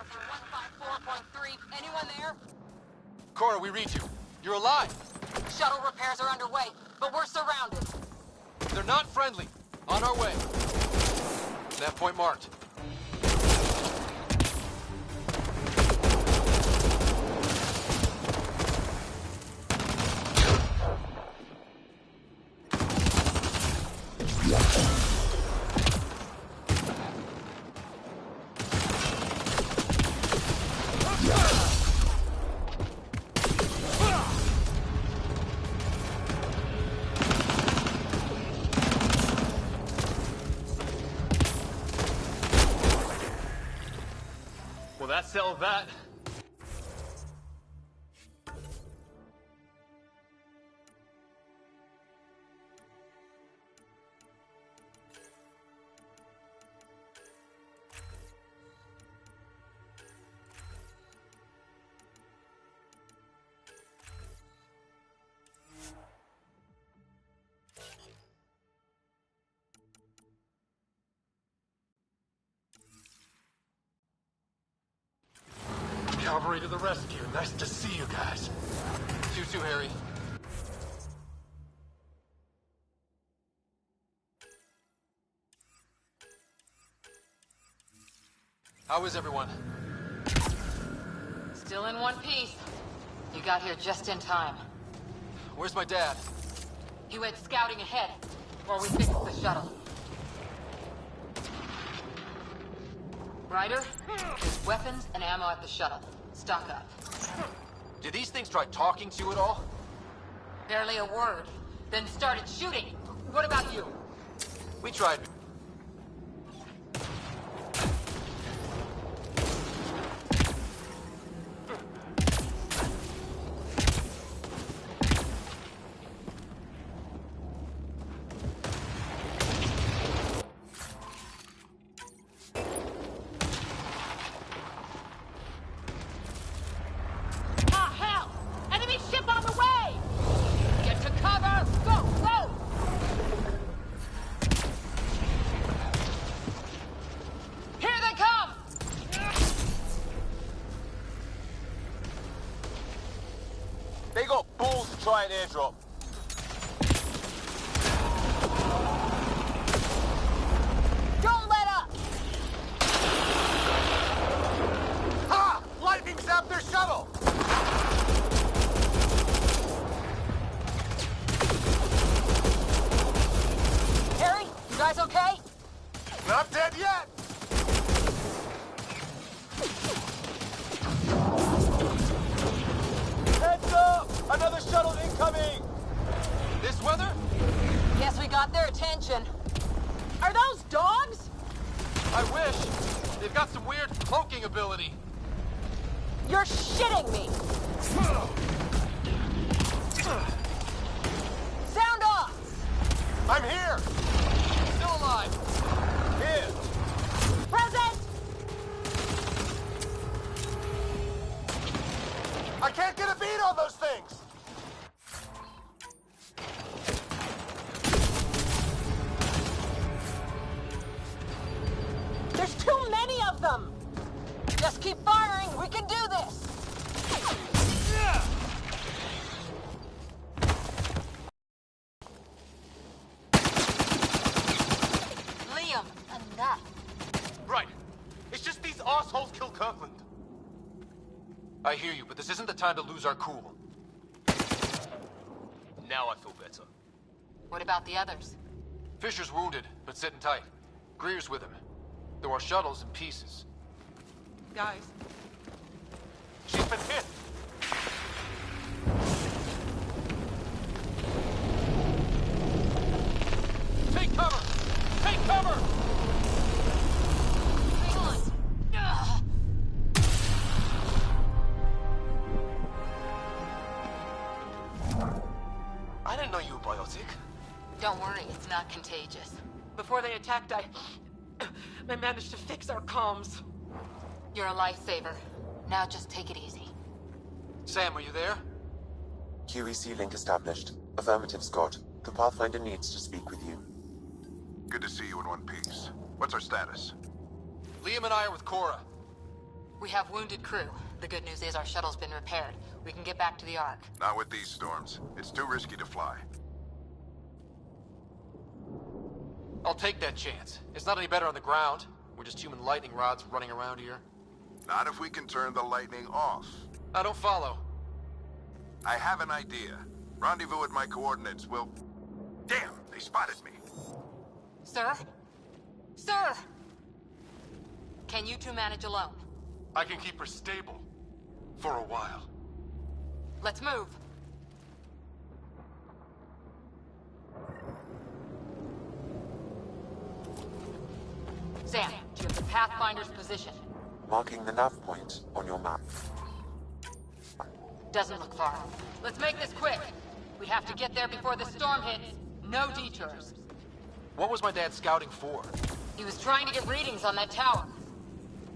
for 154.3. Anyone there? Cora, we read you. You're alive. Shuttle repairs are underway, but we're surrounded. They're not friendly. On our way. That point marked. Well, that settled that. Cavalry to the rescue. Nice to see you guys. You too, Harry. How is everyone? Still in one piece. You got here just in time. Where's my dad? He went scouting ahead while we fixed the shuttle. Ryder, there's weapons and ammo at the shuttle. Stock up. Did these things try talking to you at all? Barely a word. Then started shooting. What about you? We tried. They got balls to try an airdrop. Don't let up! Ha! Lightning zapped their shuttle! Harry, you guys okay? Not dead yet! Heads up! Another shuttle incoming! This weather? Guess we got their attention. Are those dogs? I wish. They've got some weird cloaking ability. You're shitting me! Sound off! I'm here! Still alive. Here! Present! I can't get a beat on those things! There's too many of them! Just keep firing, we can do this! Liam, enough. Right. It's just these assholes killed Kirkland. I hear you, but this isn't the time to lose our cool. Now I feel better. What about the others? Fisher's wounded, but sitting tight. Greer's with him. Though our shuttle's in pieces. Guys. She's been hit! Take cover! Take cover! Hang on. Ugh. I didn't know you were biotic. Don't worry, it's not contagious. Before they attacked, I managed to fix our comms. You're a lifesaver. Now just take it easy. Sam, are you there? QEC link established. Affirmative, Scott. The Pathfinder needs to speak with you. Good to see you in one piece. What's our status? Liam and I are with Cora. We have wounded crew. The good news is our shuttle's been repaired. We can get back to the Ark. Not with these storms. It's too risky to fly. I'll take that chance. It's not any better on the ground. We're just human lightning rods running around here. Not if we can turn the lightning off. I don't follow. I have an idea. Rendezvous at my coordinates will... Damn, they spotted me. Sir? Sir! Can you two manage alone? I can keep her stable. For a while. Let's move. Sam, do you have the Pathfinder's position? Marking the nav point on your map. Doesn't look far. Let's make this quick. We have to get there before the storm hits. No detours. What was my dad scouting for? He was trying to get readings on that tower.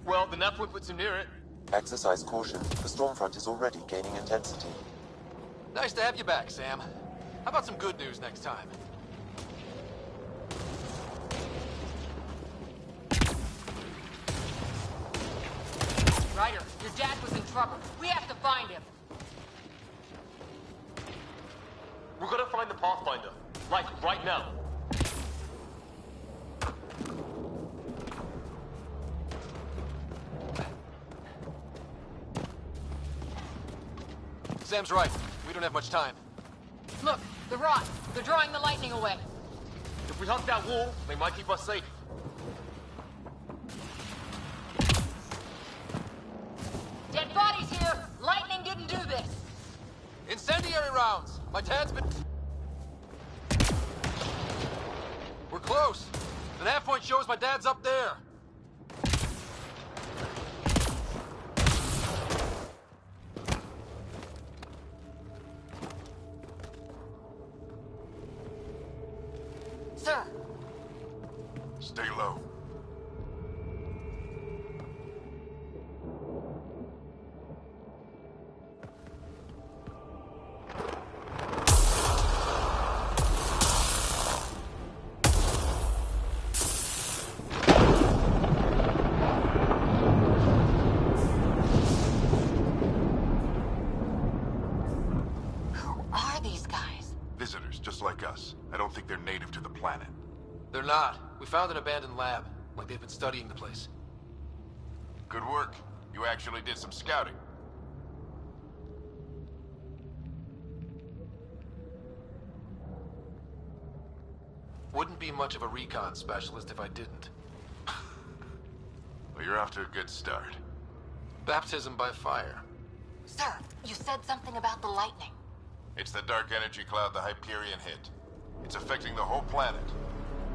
Well, the nav point puts him near it. Exercise caution. The storm front is already gaining intensity. Nice to have you back, Sam. How about some good news next time? Ryder, your dad was in trouble. We have to find him. We're gonna find the Pathfinder. Like, right now. Sam's right. We don't have much time. Look, the rods. They're drawing the lightning away. If we hug that wall, they might keep us safe. Dead bodies here! Lightning didn't do this! Incendiary rounds! My dad's been... We're close. The nav point shows my dad's up there. Sir! Stay low. Visitors, just like us. I don't think they're native to the planet. They're not. We found an abandoned lab. Like they've been studying the place. Good work. You actually did some scouting. Wouldn't be much of a recon specialist if I didn't. Well, you're off to a good start. Baptism by fire. Sir, you said something about the lightning. It's the dark energy cloud the Hyperion hit. It's affecting the whole planet.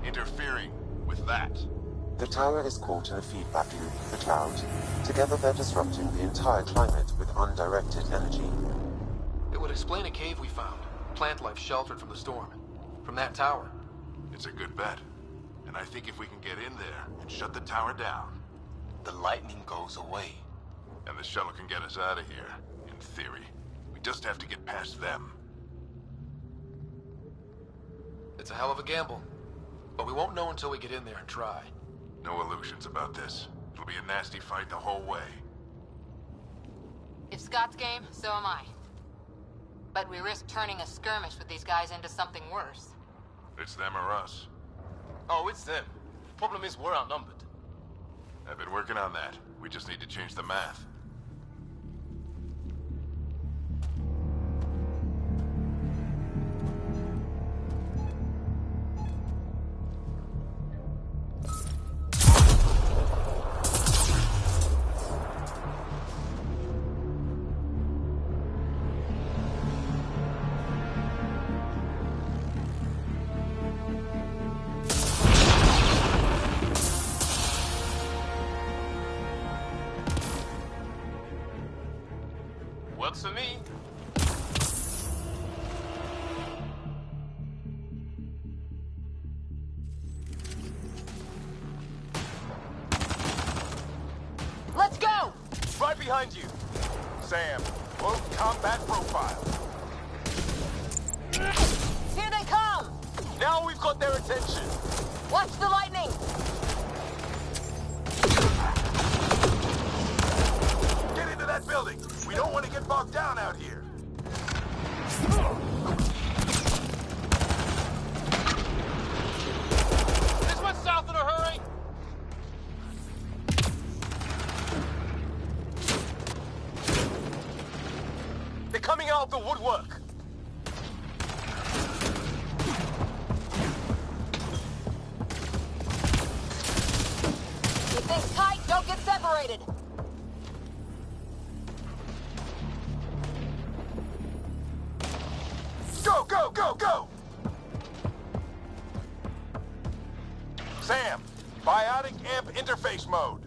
Interfering with that. The tower is caught in a feedback loop with the cloud. Together they're disrupting the entire climate with undirected energy. It would explain a cave we found. Plant life sheltered from the storm. From that tower. It's a good bet. And I think if we can get in there and shut the tower down, The lightning goes away. and the shuttle can get us out of here, in theory. We just have to get past them. It's a hell of a gamble. But we won't know until we get in there and try. No illusions about this. It'll be a nasty fight the whole way. If Scott's game, so am I. But we risk turning a skirmish with these guys into something worse. It's them or us. Oh, it's them. Problem is, we're outnumbered. I've been working on that. We just need to change the math. Works for me. Let's go! Right behind you. Sam, low combat profile. Here they come! Now we've got their attention. Watch the lightning! that building. We don't want to get bogged down out here. This went south in a hurry! They're coming out of the woodwork. Keep things tight, don't get separated. Go, go, go, go! Sam, biotic amp interface mode.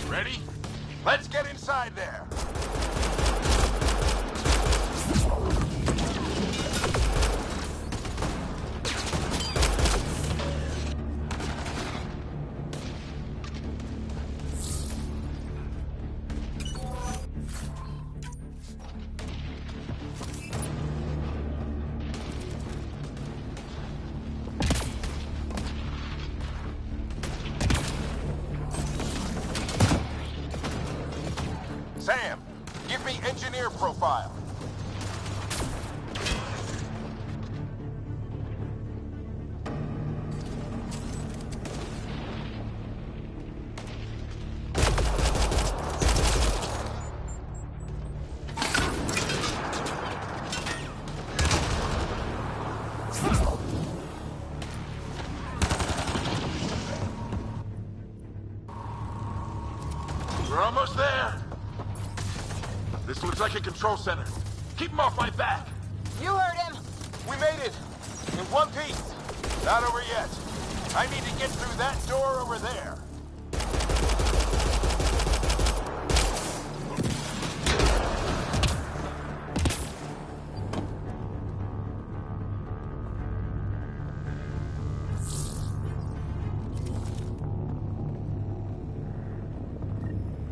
Ready? Let's get inside there. Sam, give me engineer profile. We're almost there. This looks like a control center. Keep him off my back. You heard him. We made it. In one piece. Not over yet. I need to get through that door over there.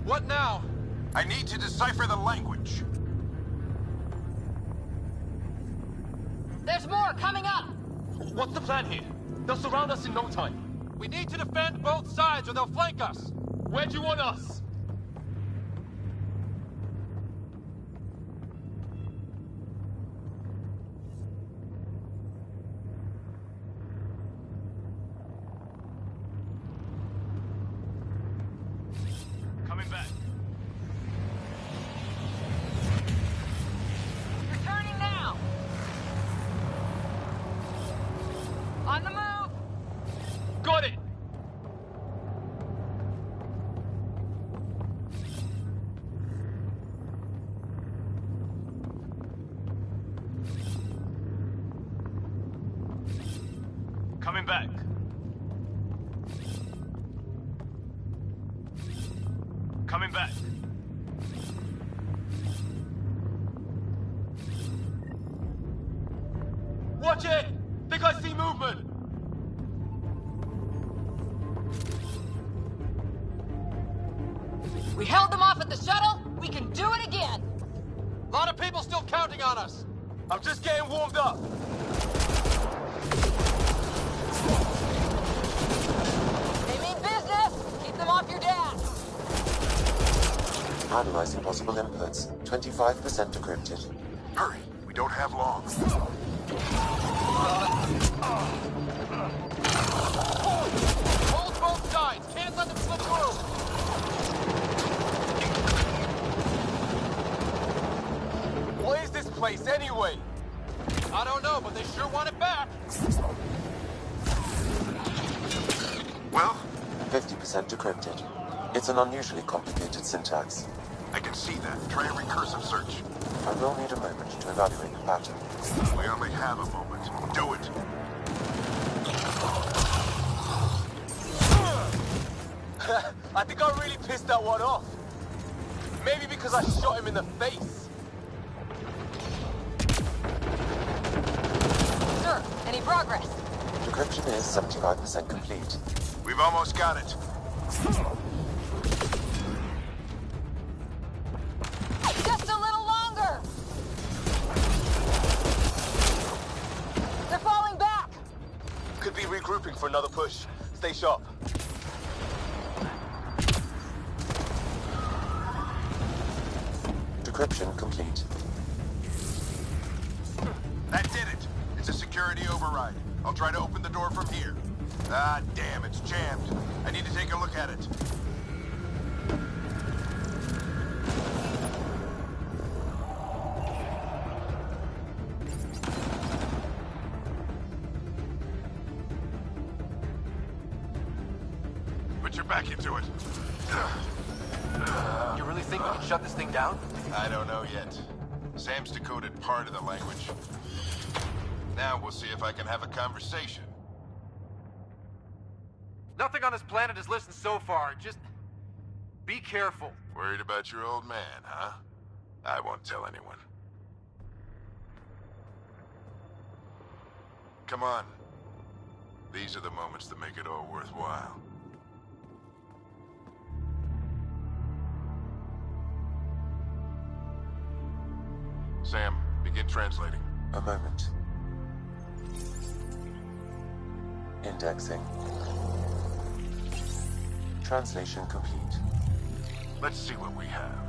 What now? I need to decipher the language. There's more coming up. What's the plan here? They'll surround us in no time. We need to defend both sides or they'll flank us. Where do you want us? Coming back. Returning now. On the move. Got it! Coming back. Coming back. Watch it! Think I see movement! We held them off at the shuttle. We can do it again. A lot of people still counting on us. I'm just getting warmed up. They mean business. Keep them off your dash. Analyzing possible inputs. 25% decrypted. Hurry, we don't have long. Hold both sides. Can't let them slip through. What is this place anyway? I don't know, but they sure want it back. Well, 50% decrypted. It's an unusually complicated syntax. I can see that. Try a recursive search. I will need a moment to evaluate the pattern. We only have a moment. Do it. I think I really pissed that one off. Maybe because I shot him in the face. progress. Decryption is 75% complete. We've almost got it. Just a little longer! They're falling back! Could be regrouping for another push. Stay sharp. Decryption complete. That did it. It's a security override. I'll try to open the door from here. Ah, damn, it's jammed. I need to take a look at it. Put your back into it. You really think we can shut this thing down? I don't know yet. Sam's decoded part of the language. Now we'll see if I can have a conversation. Nothing on this planet is listened so far. Just be careful. Worried about your old man, huh? I won't tell anyone. Come on. These are the moments that make it all worthwhile. Sam, begin translating. A moment. Indexing. Translation complete. Let's see what we have.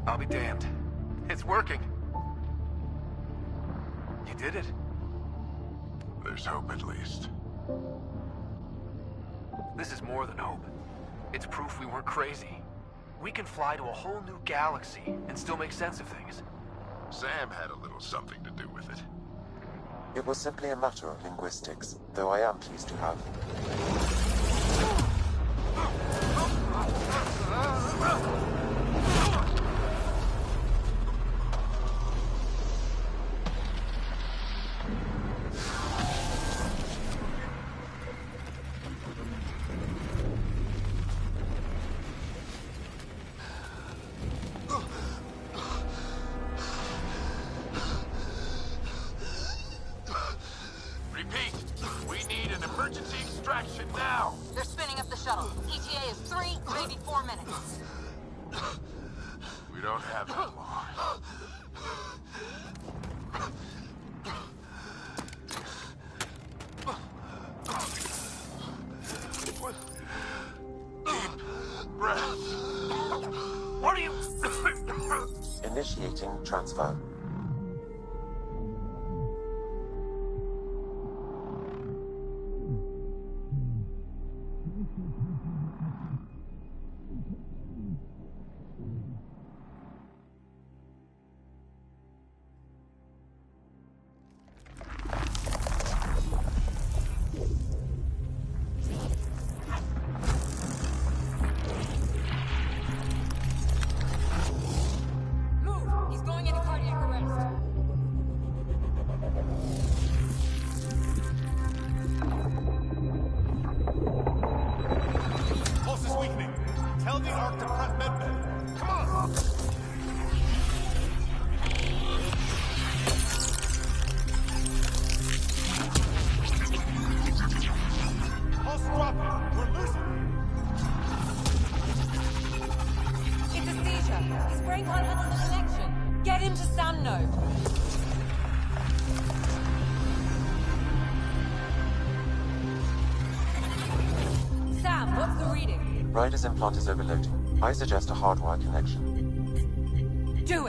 I'll be damned. It's working. You did it. There's hope at least. This is more than hope. It's proof we weren't crazy. We can fly to a whole new galaxy and still make sense of things. Sam had a little something to do with it. It was simply a matter of linguistics, though I am pleased to have. Repeat, we need an emergency extraction now. They're spinning up the shuttle. ETA is 3, maybe 4 minutes. We don't have that long. Deep breath. What are you... Initiating transfer. Move! He's going into cardiac arrest. Pulse is weakening. Tell the Ark to prep medbay. Come on! Pulse dropping. We're losing. It's a seizure. His brain can't handle the connection. Get him to Sam node. Sam, what's the reading? Ryder's implant is overloading. I suggest a hardwire connection. Do it.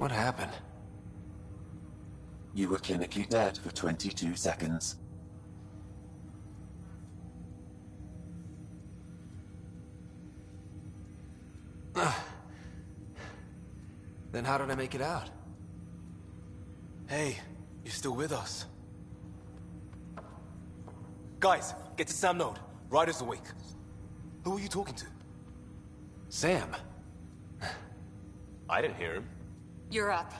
What happened? You were clinically dead for 22 seconds. Then how did I make it out? Hey, you're still with us. Guys, get to Sam Node. Ryder's awake. Who are you talking to? Sam. I didn't hear him. You're up.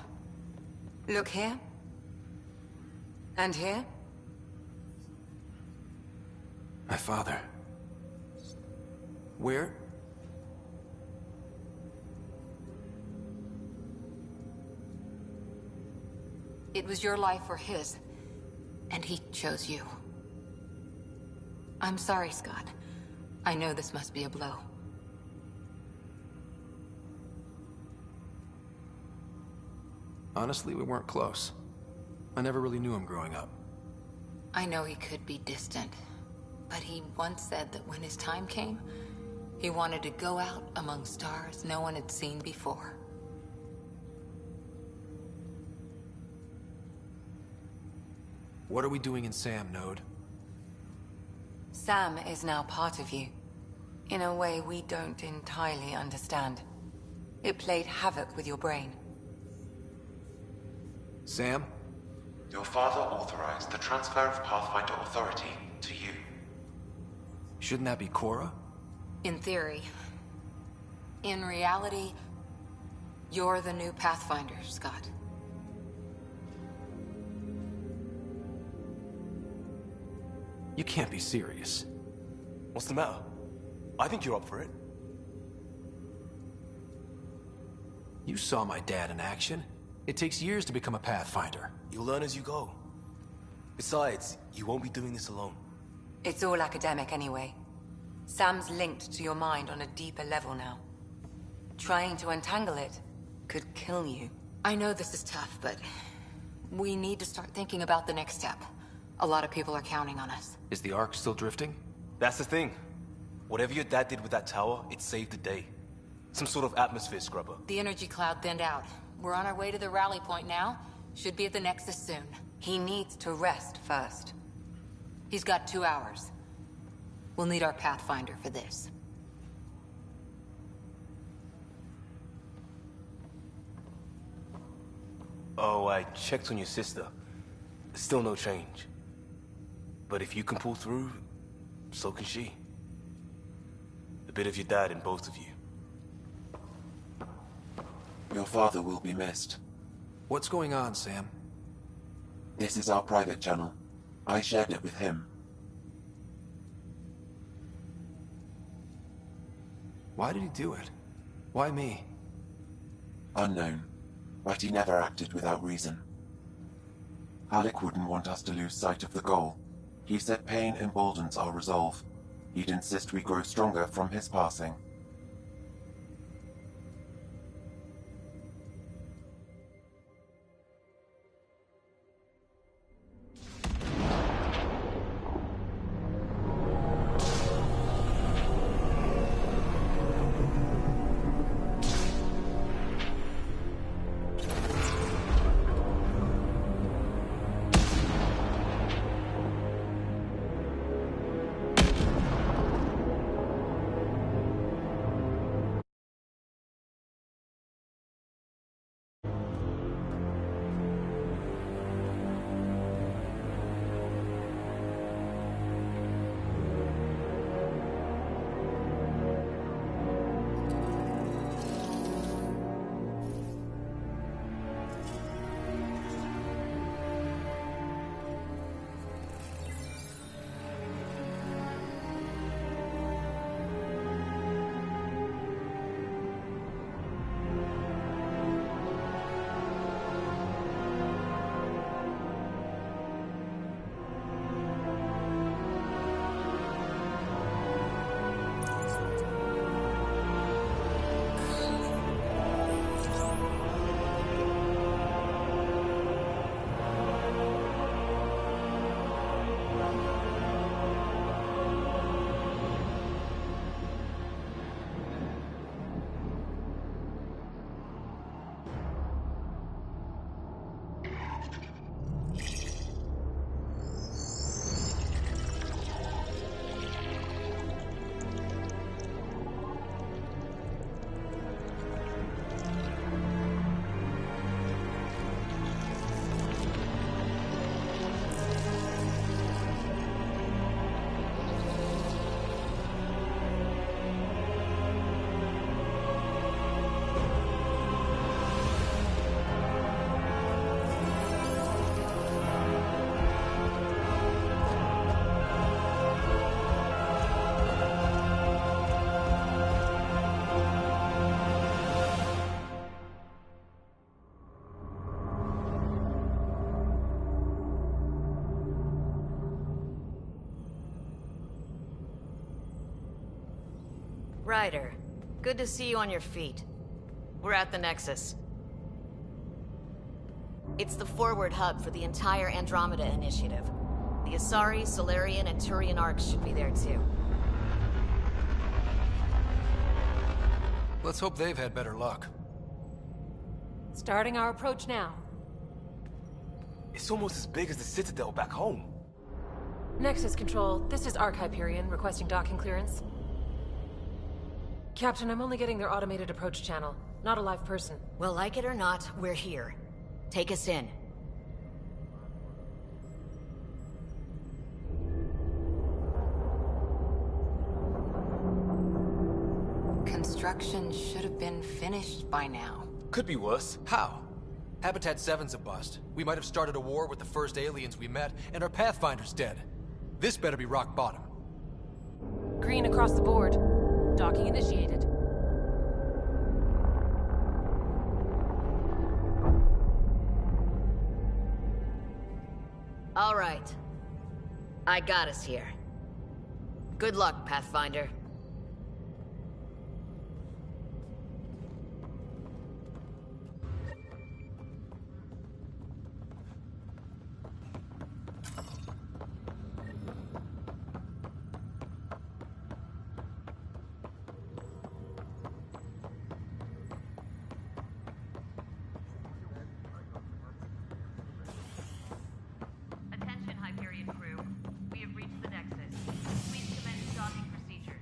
Look here. And here. My father. Where? It was your life or his, and he chose you. I'm sorry, Scott. I know this must be a blow. Honestly, we weren't close. I never really knew him growing up. I know he could be distant, but he once said that when his time came, he wanted to go out among stars no one had seen before. What are we doing in Sam Node? Sam is now part of you, in a way we don't entirely understand. It played havoc with your brain. Sam? Your father authorized the transfer of Pathfinder authority to you. Shouldn't that be Cora? In theory. In reality, you're the new Pathfinder, Scott. You can't be serious. What's the matter? I think you're up for it. You saw my dad in action. It takes years to become a Pathfinder. You'll learn as you go. Besides, you won't be doing this alone. It's all academic anyway. Sam's linked to your mind on a deeper level now. Trying to untangle it could kill you. I know this is tough, but we need to start thinking about the next step. A lot of people are counting on us. Is the Ark still drifting? That's the thing. Whatever your dad did with that tower, it saved the day. Some sort of atmosphere scrubber. The energy cloud thinned out. We're on our way to the rally point now. Should be at the Nexus soon. He needs to rest first. He's got 2 hours. We'll need our Pathfinder for this. Oh, I checked on your sister. Still no change. But if you can pull through, so can she. A bit of your dad in both of you. Your father will be missed. What's going on, Sam? This is our private channel. I shared it with him. Why did he do it? Why me? Unknown, but he never acted without reason. Alec wouldn't want us to lose sight of the goal. He said pain emboldens our resolve. He'd insist we grow stronger from his passing. Ryder, good to see you on your feet. We're at the Nexus. It's the forward hub for the entire Andromeda initiative. The Asari, Solarian, and Turian arcs should be there too. Let's hope they've had better luck. Starting our approach now. It's almost as big as the Citadel back home. Nexus Control, this is Arc Hyperion requesting docking clearance. Captain, I'm only getting their automated approach channel, not a live person. Well, like it or not, we're here. Take us in. Construction should have been finished by now. Could be worse. How? Habitat 7's a bust. We might have started a war with the first aliens we met, and our Pathfinder's dead. This better be rock bottom. Green across the board. Docking initiated. All right. I got us here. Good luck, Pathfinder. Attention, Hyperion crew. We have reached the Nexus. Please commence docking procedures.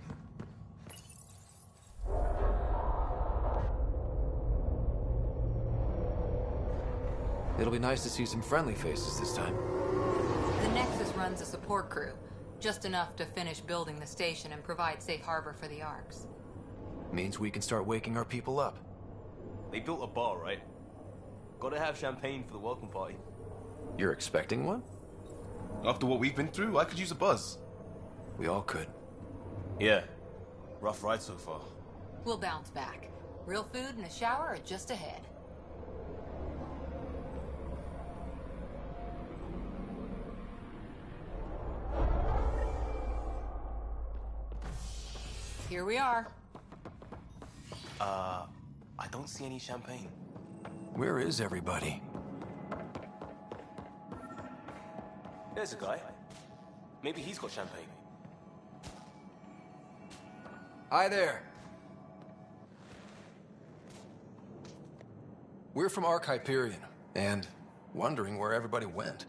It'll be nice to see some friendly faces this time. The Nexus runs a support crew, just enough to finish building the station and provide safe harbor for the arcs. Means we can start waking our people up. They built a bar, right? Gotta have champagne for the welcome party. You're expecting one? After what we've been through, I could use a buzz. We all could. Yeah. Rough ride so far. We'll bounce back. Real food and a shower are just ahead. Here we are. I don't see any champagne. Where is everybody? There's a guy. Maybe he's got champagne. Hi there. We're from Arc Hyperion, and wondering where everybody went.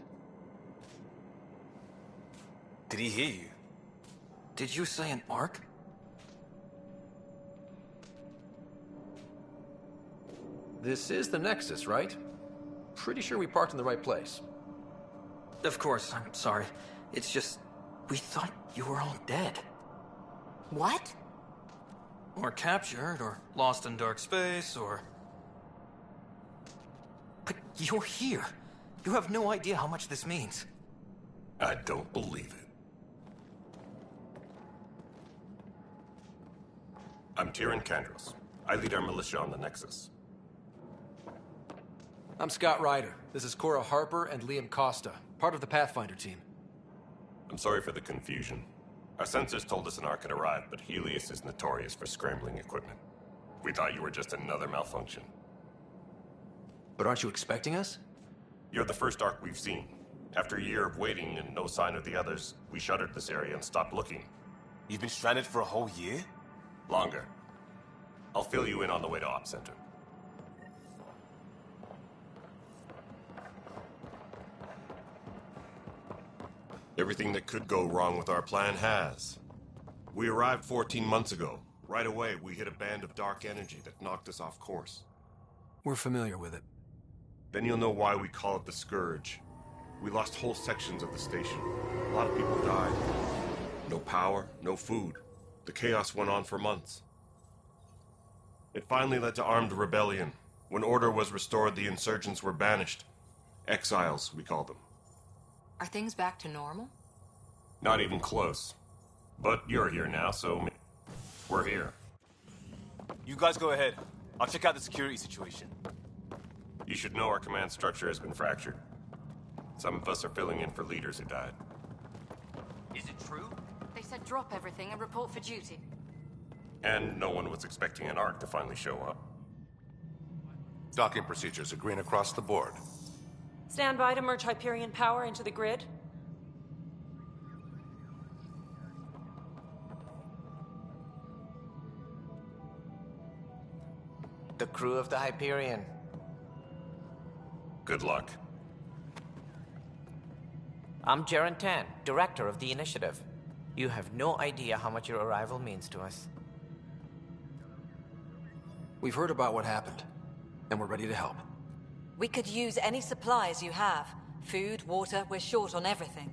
Did he hear you? Did you say an Arc? This is the Nexus, right? Pretty sure we parked in the right place. Of course, I'm sorry. It's just, we thought you were all dead. What? Or captured, or lost in dark space, or... But you're here. You have no idea how much this means. I don't believe it. I'm Tyrion Kandros. I lead our militia on the Nexus. I'm Scott Ryder. This is Cora Harper and Liam Costa, part of the Pathfinder team. I'm sorry for the confusion. Our sensors told us an Ark had arrived, but Helios is notorious for scrambling equipment. We thought you were just another malfunction. But aren't you expecting us? You're the first Ark we've seen. After a year of waiting and no sign of the others, we shuttered this area and stopped looking. You've been stranded for a whole year? Longer. I'll fill you in on the way to Op Center. Everything that could go wrong with our plan has. We arrived 14 months ago. Right away, we hit a band of dark energy that knocked us off course. We're familiar with it. Then you'll know why we call it the Scourge. We lost whole sections of the station. A lot of people died. No power, no food. The chaos went on for months. It finally led to armed rebellion. When order was restored, the insurgents were banished. Exiles, we call them. Are things back to normal? Not even close. But you're here now, so we're here. You guys go ahead. I'll check out the security situation. You should know our command structure has been fractured. Some of us are filling in for leaders who died. Is it true? They said drop everything and report for duty. And no one was expecting an Ark to finally show up. Docking procedures are green across the board. Stand by to merge Hyperion power into the grid. The crew of the Hyperion. Good luck. I'm Jaren Tan, director of the initiative. You have no idea how much your arrival means to us. We've heard about what happened, and we're ready to help. We could use any supplies you have. Food, water, we're short on everything.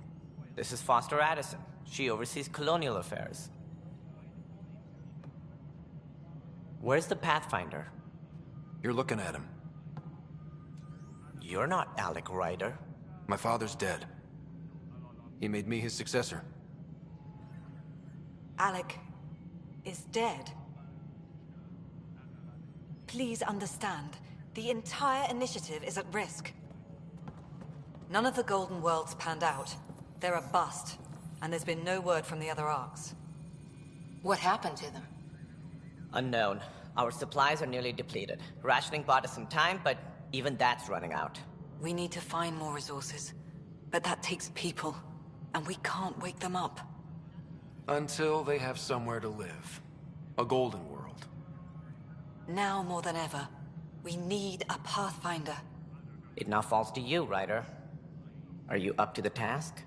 This is Foster Addison. She oversees colonial affairs. Where's the Pathfinder? You're looking at him. You're not Alec Ryder. My father's dead. He made me his successor. Alec is dead. Please understand, the entire initiative is at risk. None of the Golden Worlds panned out. They're a bust, and there's been no word from the other arcs. What happened to them? Unknown. Our supplies are nearly depleted. Rationing bought us some time, but even that's running out. We need to find more resources, but that takes people, and we can't wake them up. Until they have somewhere to live. A golden world. Now more than ever, we need a Pathfinder. It now falls to you, Ryder. Are you up to the task?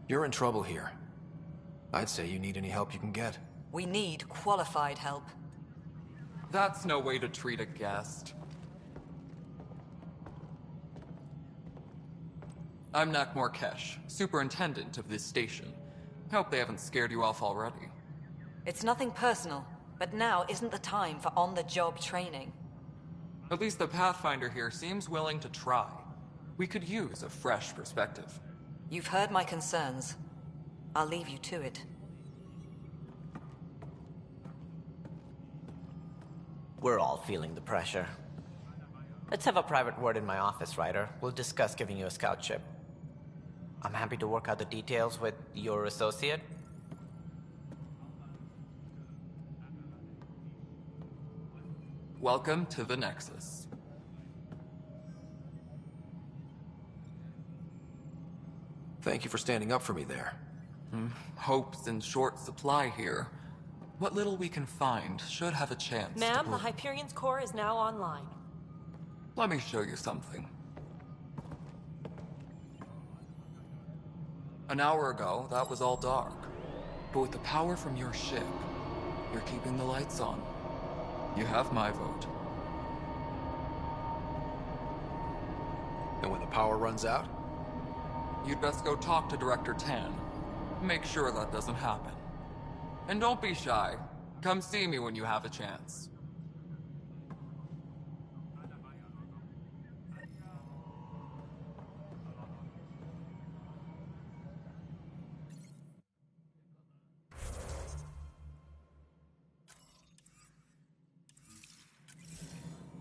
You're in trouble here. I'd say you need any help you can get. We need qualified help. That's no way to treat a guest. I'm Nak Morkesh, superintendent of this station. Hope they haven't scared you off already. It's nothing personal, but now isn't the time for on-the-job training. At least the Pathfinder here seems willing to try. We could use a fresh perspective. You've heard my concerns. I'll leave you to it. We're all feeling the pressure. Let's have a private word in my office, Ryder. We'll discuss giving you a scout ship. I'm happy to work out the details with your associate. Welcome to the Nexus. Thank you for standing up for me there. Hope's in short supply here. What little we can find should have a chance. Ma'am, the Hyperion's core is now online. Let me show you something. An hour ago, that was all dark. But with the power from your ship, you're keeping the lights on. You have my vote. And when the power runs out? You'd best go talk to Director Tan. Make sure that doesn't happen. And don't be shy. Come see me when you have a chance.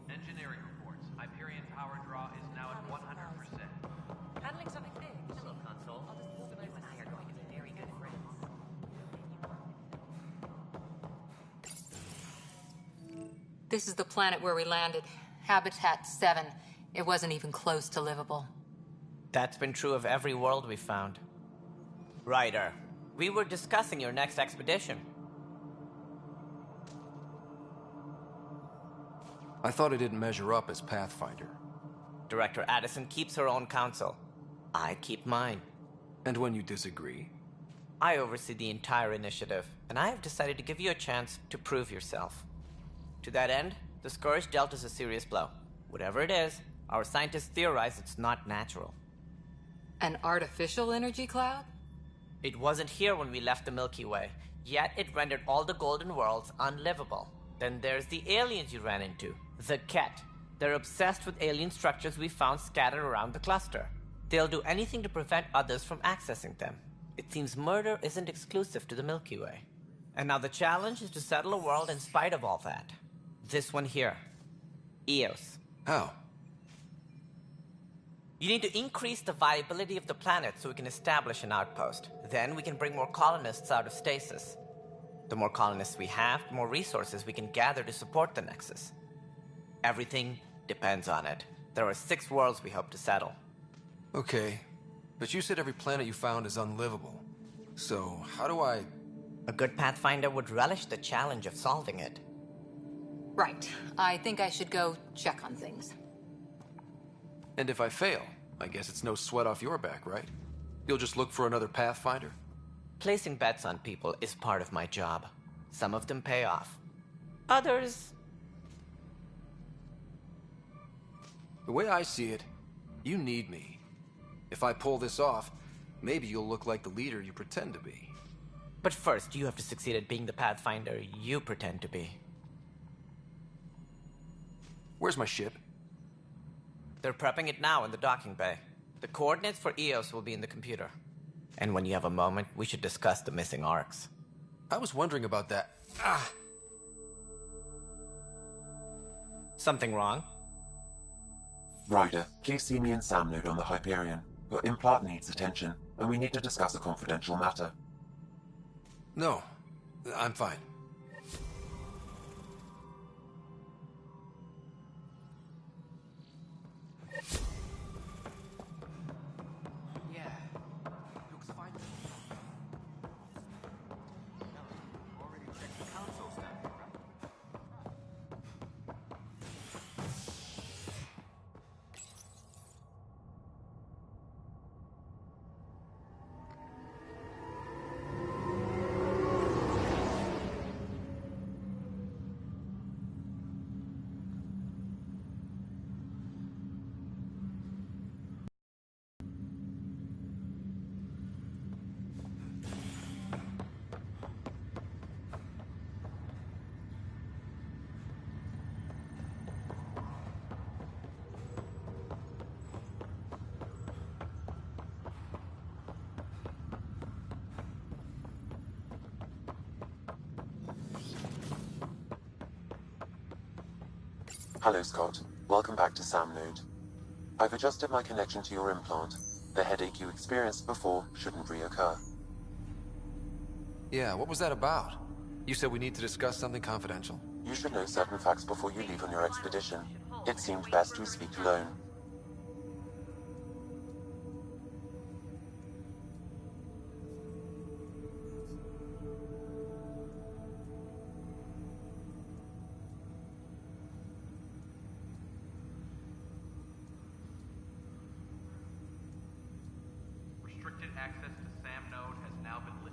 Engineering reports. Hyperion power draw is now at 100%. Handling something big. Hello, Console. You and I are going to be very good friends. This is the planet where we landed. Habitat 7. It wasn't even close to livable. That's been true of every world we've found. Ryder, we were discussing your next expedition. I thought I didn't measure up as Pathfinder. Director Addison keeps her own counsel. I keep mine. And when you disagree? I oversee the entire initiative, and I have decided to give you a chance to prove yourself. To that end, the Scourge dealt us a serious blow. Whatever it is, our scientists theorize it's not natural. An artificial energy cloud? It wasn't here when we left the Milky Way. Yet it rendered all the Golden Worlds unlivable. Then there's the aliens you ran into, the Ket. They're obsessed with alien structures we found scattered around the cluster. They'll do anything to prevent others from accessing them. It seems murder isn't exclusive to the Milky Way. And now the challenge is to settle a world in spite of all that. This one here. Eos. How? You need to increase the viability of the planet so we can establish an outpost. Then we can bring more colonists out of stasis. The more colonists we have, the more resources we can gather to support the Nexus. Everything depends on it. There are 6 worlds we hope to settle. Okay, but you said every planet you found is unlivable. So, how do I... A good Pathfinder would relish the challenge of solving it. Right. I think I should go check on things. And if I fail, I guess it's no sweat off your back, right? You'll just look for another Pathfinder? Placing bets on people is part of my job. Some of them pay off. Others... The way I see it, you need me. If I pull this off, maybe you'll look like the leader you pretend to be. But first, you have to succeed at being the Pathfinder you pretend to be. Where's my ship? They're prepping it now in the docking bay. The coordinates for Eos will be in the computer. And when you have a moment, we should discuss the missing arcs. I was wondering about that. Something wrong? Ryder, please see me and Sam Node on the Hyperion. Your implant needs attention, and we need to discuss a confidential matter. No, I'm fine. Hello, Scott. Welcome back to Sam Node. I've adjusted my connection to your implant. The headache you experienced before shouldn't reoccur. Yeah, what was that about? You said we need to discuss something confidential. You should know certain facts before you leave on your expedition. It seemed best we speak alone. Restricted access to SAM node has now been lifted.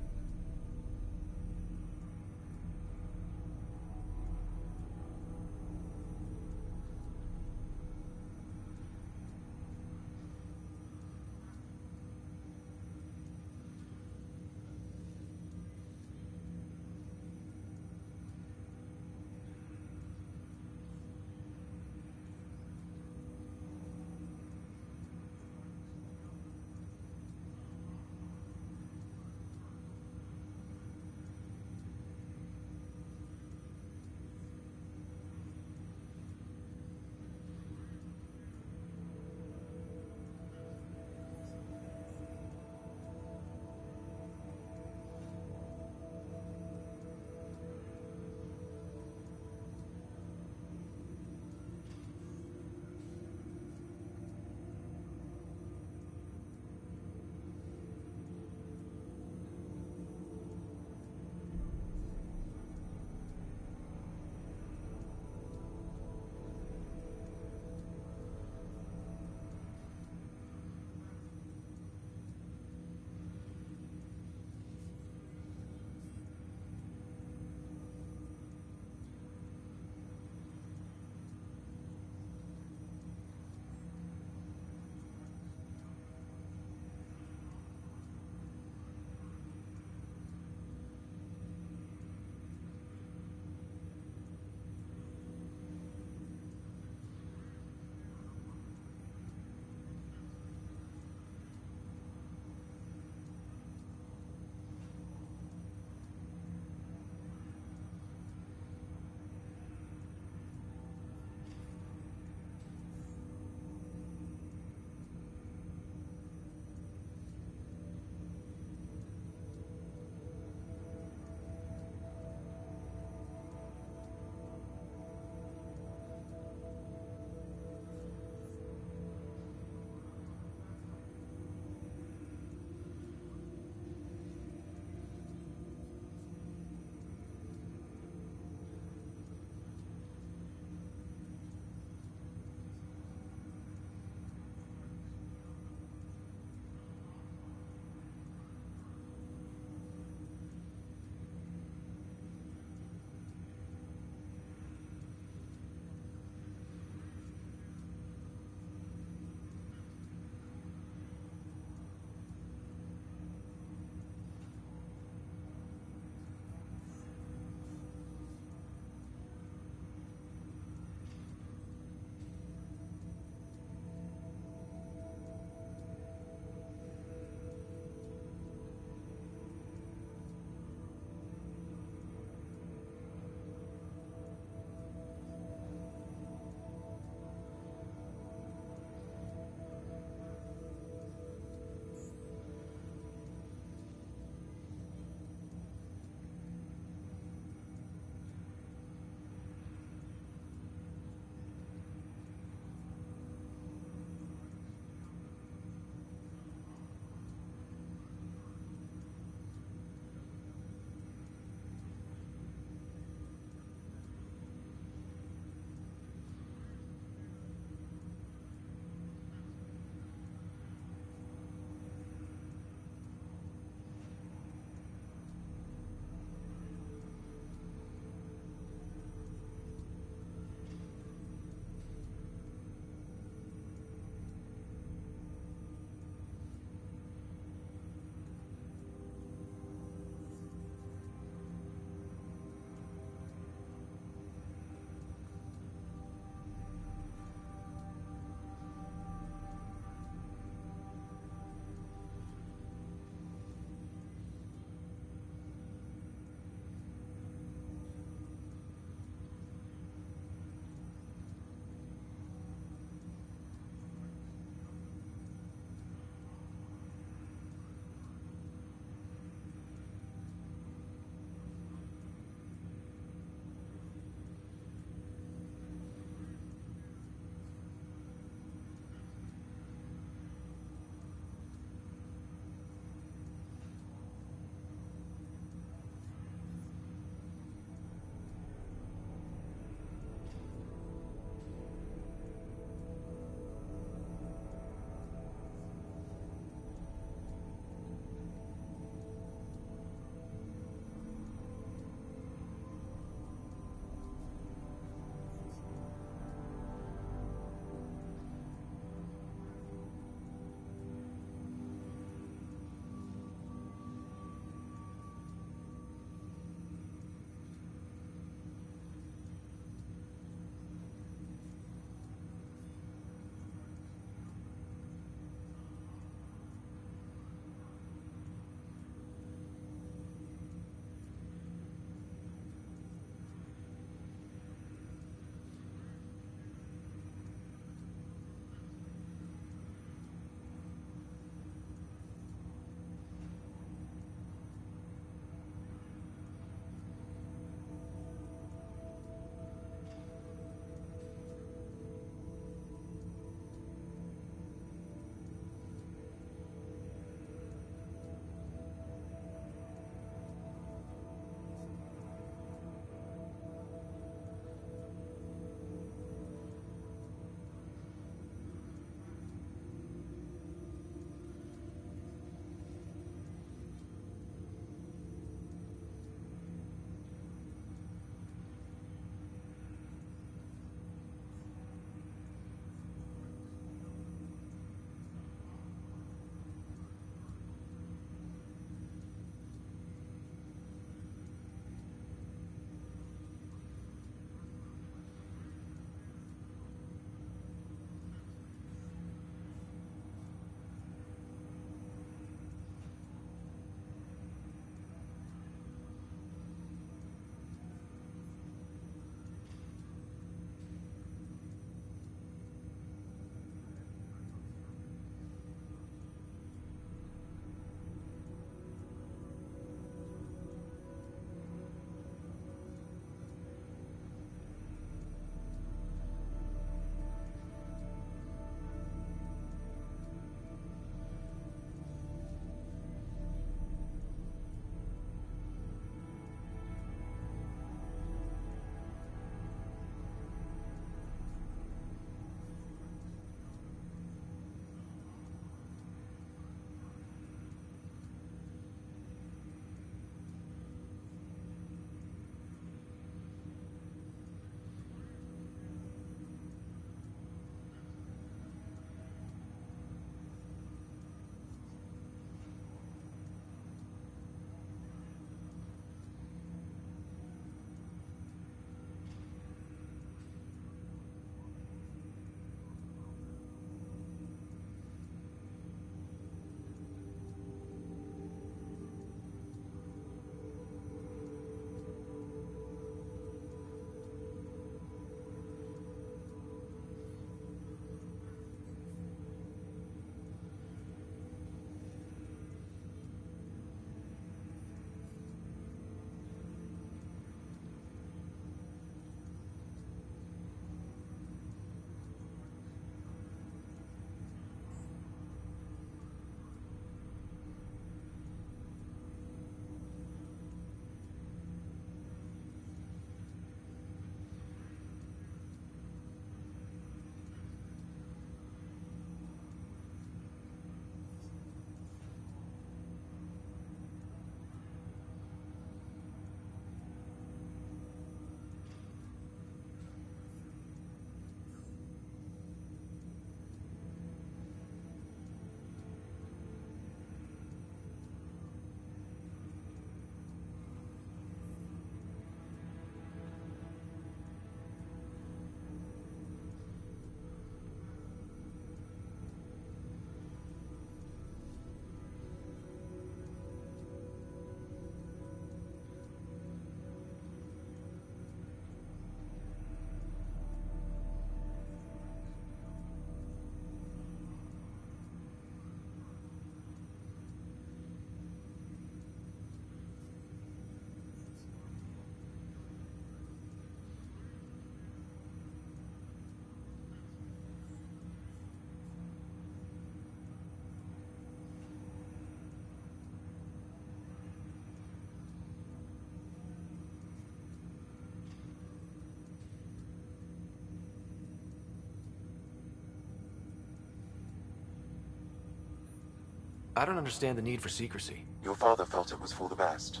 I don't understand the need for secrecy. Your father felt it was for the best.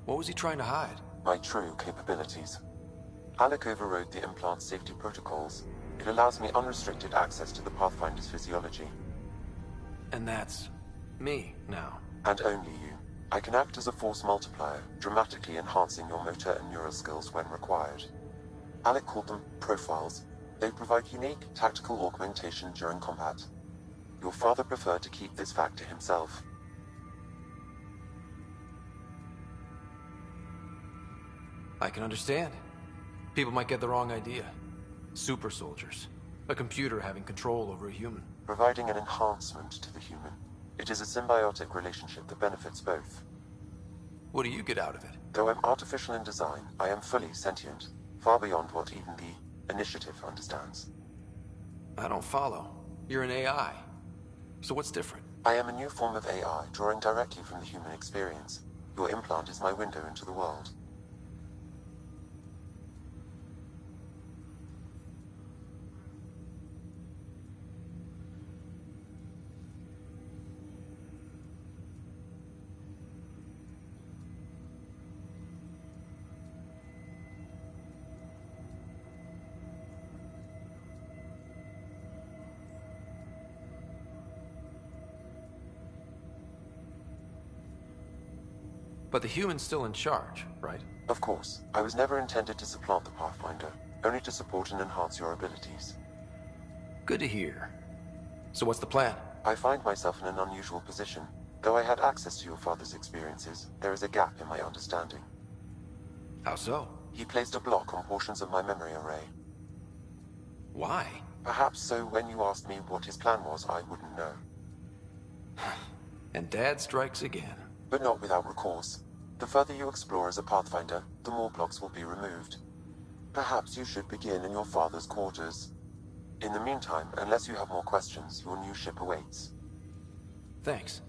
What was he trying to hide? My true capabilities. Alec overrode the implant's safety protocols. It allows me unrestricted access to the Pathfinder's physiology. And that's me now. And only you. I can act as a force multiplier, dramatically enhancing your motor and neural skills when required. Alec called them profiles. They provide unique tactical augmentation during combat. Your father preferred to keep this fact to himself. I can understand. People might get the wrong idea. Super soldiers. A computer having control over a human. Providing an enhancement to the human. It is a symbiotic relationship that benefits both. What do you get out of it? Though I'm artificial in design, I am fully sentient. Far beyond what even the Initiative understands. I don't follow. You're an AI. So what's different? I am a new form of AI, drawing directly from the human experience. Your implant is my window into the world. But the human's still in charge, right? Of course. I was never intended to supplant the Pathfinder, only to support and enhance your abilities. Good to hear. So what's the plan? I find myself in an unusual position. Though I had access to your father's experiences, there is a gap in my understanding. How so? He placed a block on portions of my memory array. Why? Perhaps so when you asked me what his plan was, I wouldn't know. And Dad strikes again. But not without recourse. The further you explore as a Pathfinder, the more blocks will be removed. Perhaps you should begin in your father's quarters. In the meantime, unless you have more questions, your new ship awaits. Thanks.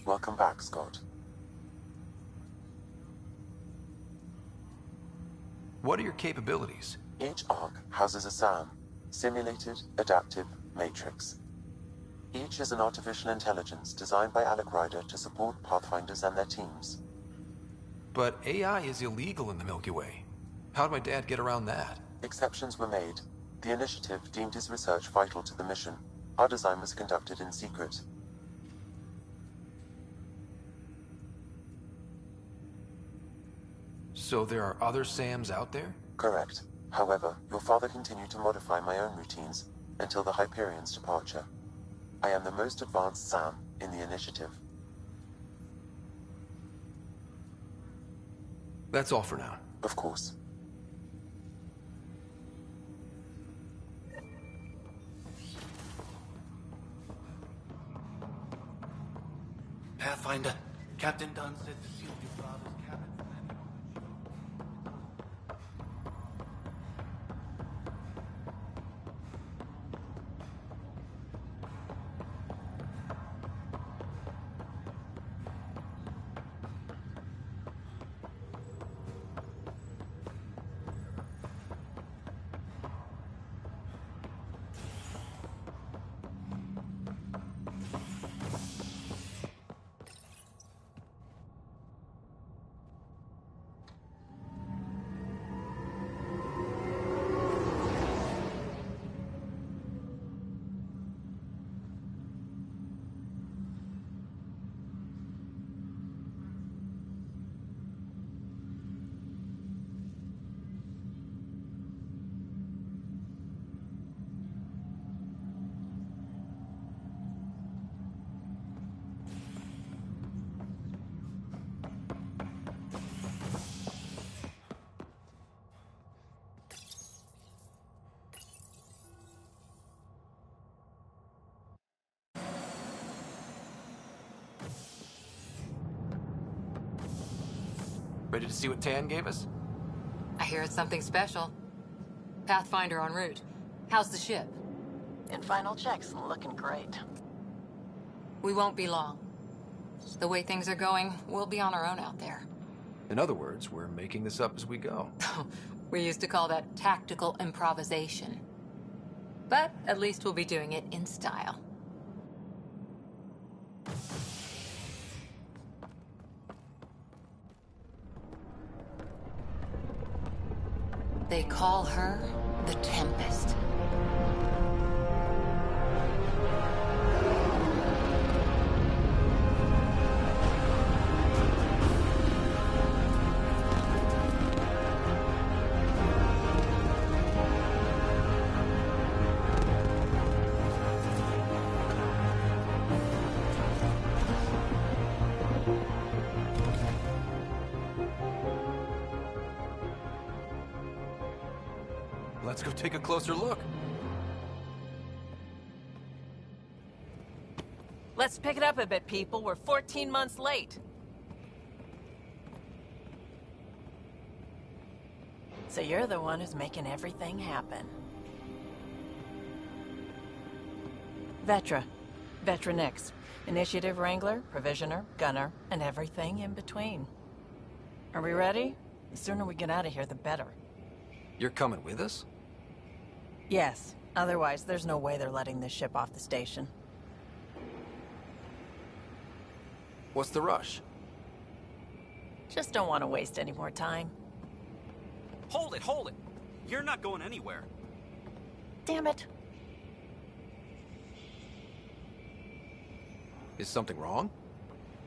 Welcome back, Scott. What are your capabilities? Each arc houses a SAM, Simulated Adaptive Matrix. Each is an artificial intelligence designed by Alec Ryder to support Pathfinders and their teams. But AI is illegal in the Milky Way. How'd my dad get around that? Exceptions were made. The Initiative deemed his research vital to the mission. Our design was conducted in secret. So there are other SAMs out there? Correct. However, your father continued to modify my own routines until the Hyperion's departure. I am the most advanced SAM in the Initiative. That's all for now. Of course. Pathfinder, Captain Dunn said to seal your father's cabin from anyone. Ready to see what Tan gave us? I hear it's something special. Pathfinder en route. How's the ship? In final checks, looking great. We won't be long. The way things are going, we'll be on our own out there. In other words, we're making this up as we go. We used to call that tactical improvisation. But at least we'll be doing it in style. They call her the Tempest. Let's go take a closer look. Let's pick it up a bit, people. We're 14 months late. So you're the one who's making everything happen. Vetra. Vetra Nix. Initiative Wrangler, Provisioner, Gunner, and everything in between. Are we ready? The sooner we get out of here, the better. You're coming with us? Yes. Otherwise, there's no way they're letting this ship off the station. What's the rush? Just don't want to waste any more time. Hold it, hold it! You're not going anywhere. Damn it. Is something wrong?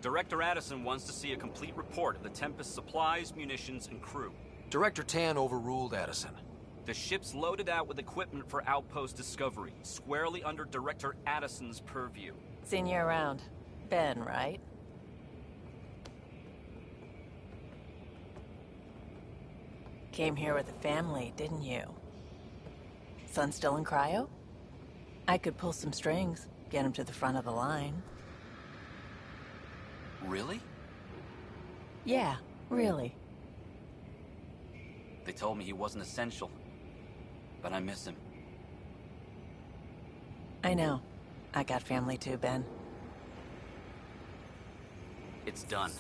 Director Addison wants to see a complete report of the Tempest's supplies, munitions, and crew. Director Tan overruled Addison. The ship's loaded out with equipment for outpost discovery, squarely under Director Addison's purview. Seen you around. Ben, right? Came here with a family, didn't you? Son still in cryo? I could pull some strings, get him to the front of the line. Really? Yeah, really. They told me he wasn't essential, but I miss him. I know. I got family too, Ben. It's done.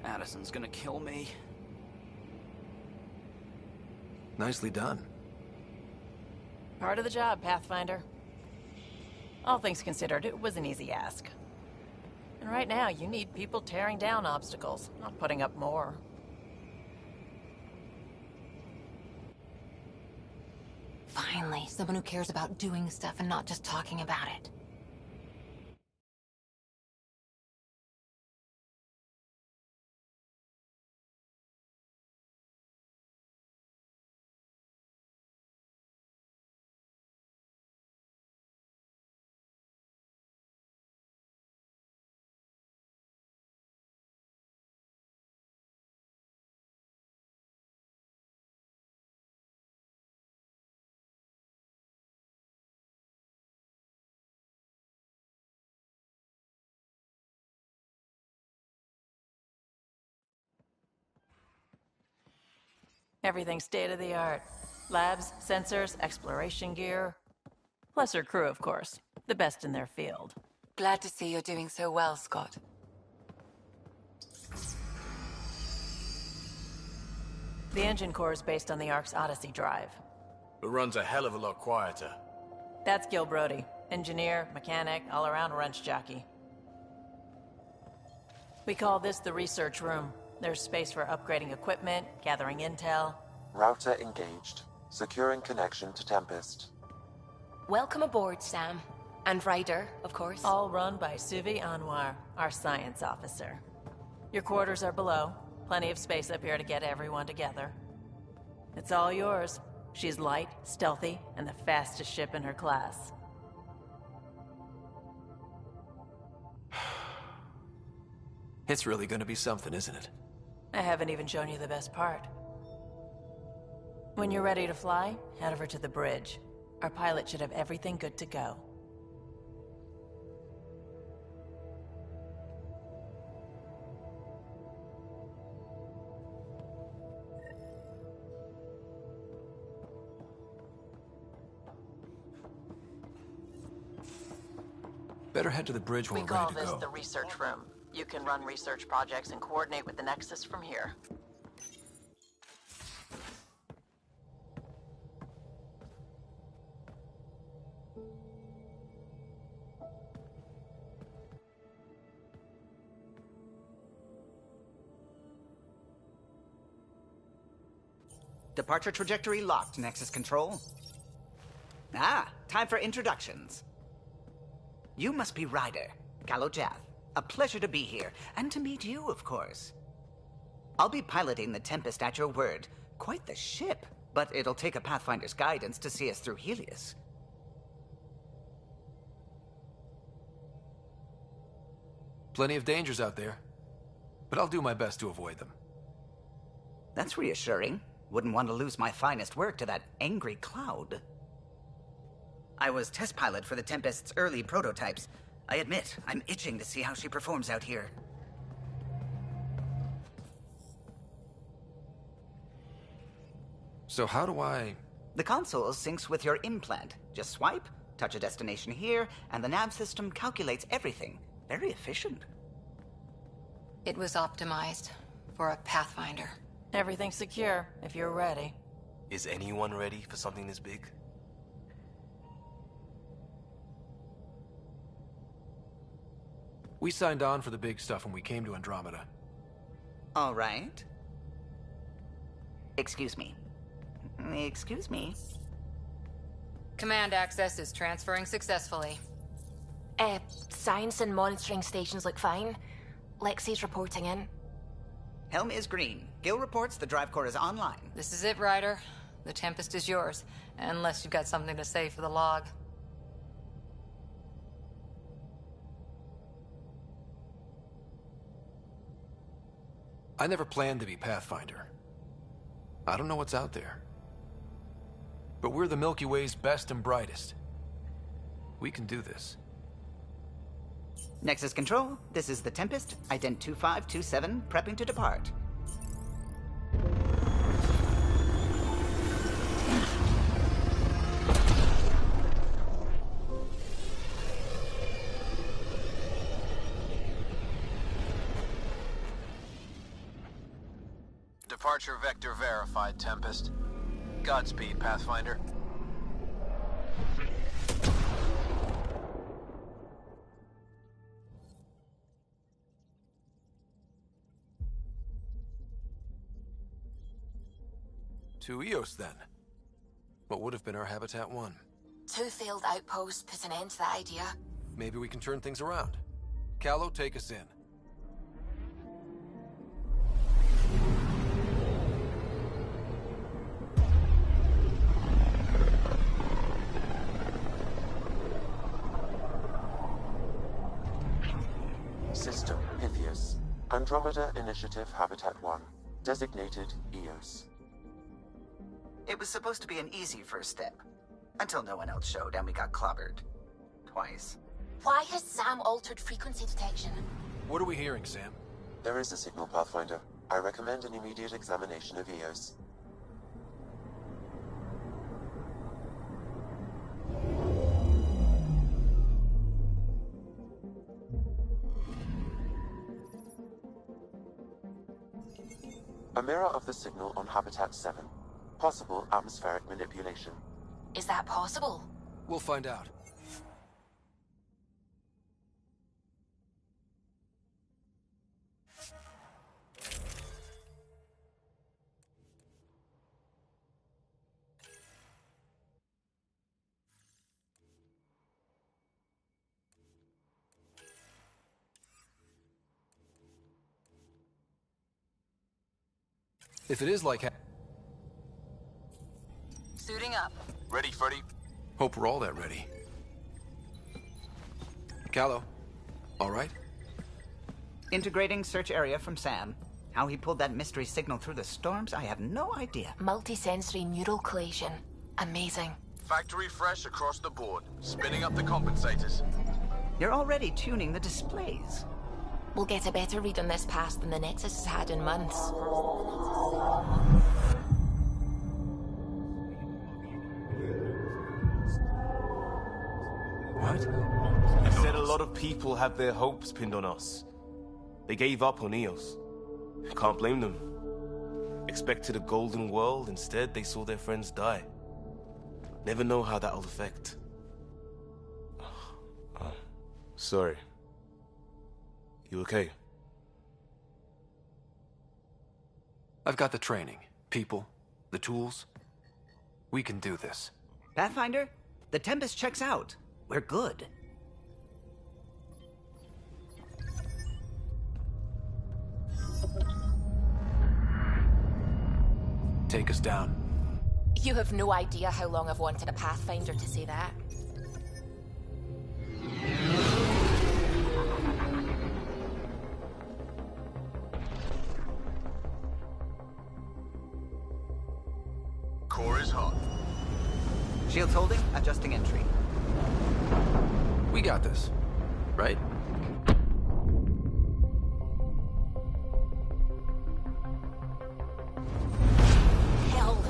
Addison's gonna kill me. Nicely done. Part of the job, Pathfinder. All things considered, it was an easy ask. And right now, you need people tearing down obstacles, not putting up more. Finally, someone who cares about doing stuff and not just talking about it. Everything's state-of-the-art. Labs, sensors, exploration gear. Plus her crew, of course. The best in their field. Glad to see you're doing so well, Scott. The engine core is based on the Ark's Odyssey drive. It runs a hell of a lot quieter. That's Gil Brody. Engineer, mechanic, all-around wrench jockey. We call this the research room. There's space for upgrading equipment, gathering intel. Router engaged. Securing connection to Tempest. Welcome aboard, Sam. And Ryder, of course. All run by Suvi Anwar, our science officer. Your quarters are below. Plenty of space up here to get everyone together. It's all yours. She's light, stealthy, and the fastest ship in her class. It's really gonna be something, isn't it? I haven't even shown you the best part. When you're ready to fly, head over to the bridge. Our pilot should have everything good to go. Better head to the bridge when We we're call ready to this go. the research room. You can run research projects and coordinate with the Nexus from here. Departure trajectory locked, Nexus Control. Ah, time for introductions. You must be Ryder, Kalojath. A pleasure to be here, and to meet you, of course. I'll be piloting the Tempest at your word. Quite the ship, but it'll take a Pathfinder's guidance to see us through Helios. Plenty of dangers out there, but I'll do my best to avoid them. That's reassuring. Wouldn't want to lose my finest work to that angry cloud. I was test pilot for the Tempest's early prototypes. I admit, I'm itching to see how she performs out here. So how do I... The console syncs with your implant. Just swipe, touch a destination here, and the nav system calculates everything. Very efficient. It was optimized for a Pathfinder. Everything's secure, if you're ready. Is anyone ready for something this big? We signed on for the big stuff when we came to Andromeda. All right. Excuse me. Excuse me. Command access is transferring successfully. Science and monitoring stations look fine. Lexi's reporting in. Helm is green. Gil reports the drive core is online. This is it, Ryder. The Tempest is yours, unless you've got something to say for the log. I never planned to be Pathfinder. I don't know what's out there. But we're the Milky Way's best and brightest. We can do this. Nexus Control, this is the Tempest, ident 2527, prepping to depart. Departure vector verified, Tempest. Godspeed, Pathfinder. To Eos, then. What would have been our Habitat 1? 2 failed outposts put an end to that idea. Maybe we can turn things around. Callow, take us in. System, Pythias. Andromeda Initiative Habitat 1. Designated Eos. It was supposed to be an easy first step. Until no one else showed and we got clobbered. Twice. Why has Sam altered frequency detection? What are we hearing, Sam? There is a signal, Pathfinder. I recommend an immediate examination of Eos. A mirror of the signal on Habitat 7. Possible atmospheric manipulation. Is that possible? We'll find out. If it is like... Suiting up. Ready, Freddy? Hope we're all that ready. Callow, all right? Integrating search area from Sam. How he pulled that mystery signal through the storms, I have no idea. Multisensory neural collation. Amazing. Factory fresh across the board. Spinning up the compensators. You're already tuning the displays. We'll get a better read on this pass than the Nexus has had in months. What? Settle lot of people have their hopes pinned on us. They gave up on Eos. Can't blame them. Expected a golden world, instead they saw their friends die. Never know how that'll affect. Sorry. You okay? I've got the training, people, the tools. We can do this. Pathfinder, the Tempest checks out. We're good. Take us down. You have no idea how long I've wanted a Pathfinder to say that. Core is hot. Shields holding, adjusting entry. We got this, right? Hell.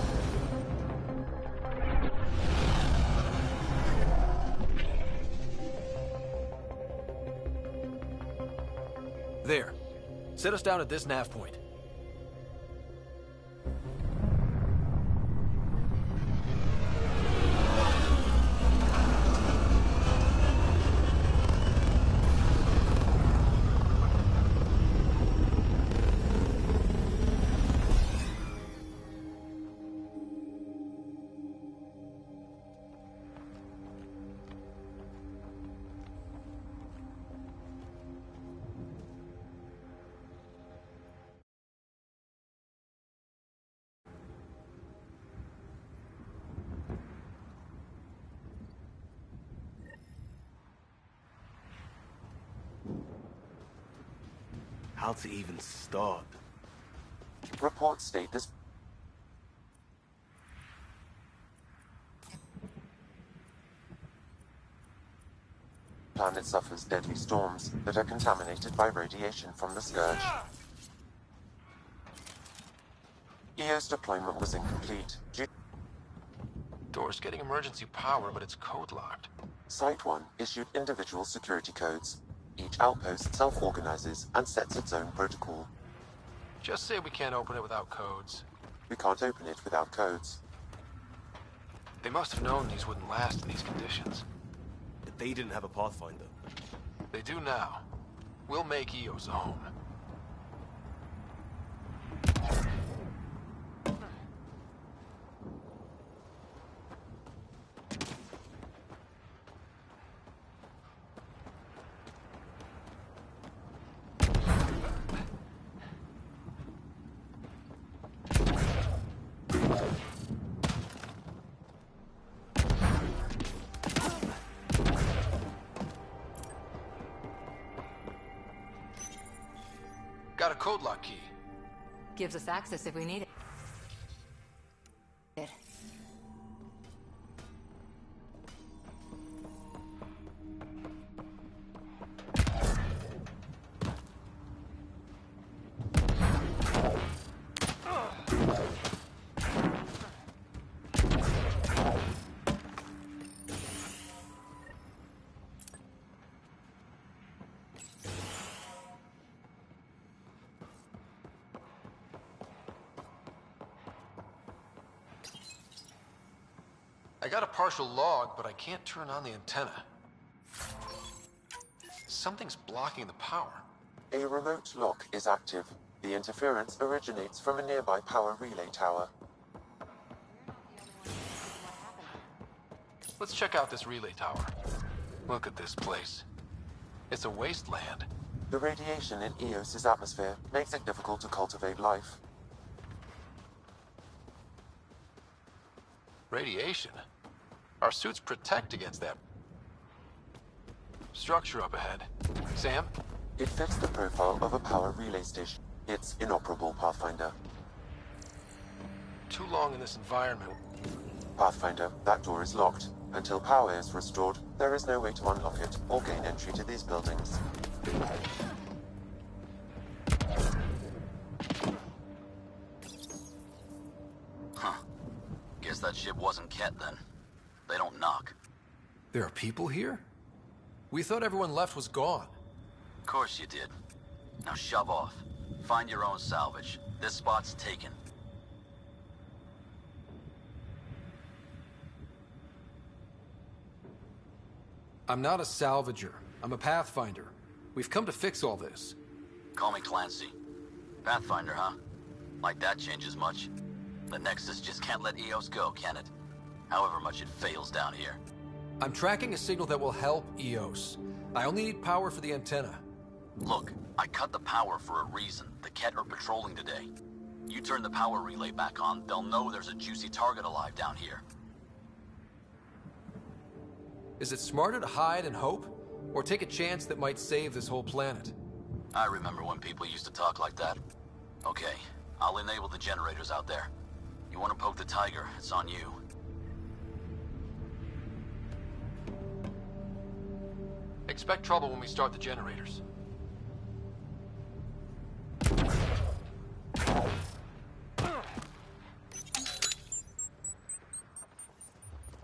There. Set us down at this nav point. How to even start? Reports state this planet suffers deadly storms that are contaminated by radiation from the Scourge. EO's deployment was incomplete. Door's getting emergency power, but it's code locked. Site 1 issued individual security codes. Each outpost self-organizes and sets its own protocol. Just say we can't open it without codes. We can't open it without codes. They must have known these wouldn't last in these conditions. They didn't have a Pathfinder. They do now. We'll make Eos a home. Got a code lock key. Gives us access if we need it. I got a partial log, but I can't turn on the antenna. Something's blocking the power. A remote lock is active. The interference originates from a nearby power relay tower. Let's check out this relay tower. Look at this place. It's a wasteland. The radiation in Eos's atmosphere makes it difficult to cultivate life. Radiation? Our suits protect against that. Structure up ahead. Sam? It fits the profile of a power relay station. It's inoperable, Pathfinder. Too long in this environment. Pathfinder, that door is locked. Until power is restored, there is no way to unlock it or gain entry to these buildings. Huh. Guess that ship wasn't Ket then. They don't knock. There are people here? We thought everyone left was gone. Of course you did. Now shove off. Find your own salvage. This spot's taken. I'm not a salvager. I'm a pathfinder. We've come to fix all this. Call me Clancy. Pathfinder, huh? Like that changes much. The Nexus just can't let EOS go, can it? However much it fails down here. I'm tracking a signal that will help EOS. I only need power for the antenna. Look, I cut the power for a reason. The Ket are patrolling today. You turn the power relay back on, they'll know there's a juicy target alive down here. Is it smarter to hide and hope? Or take a chance that might save this whole planet? I remember when people used to talk like that. Okay, I'll enable the generators out there. You want to poke the tiger, it's on you. Expect trouble when we start the generators.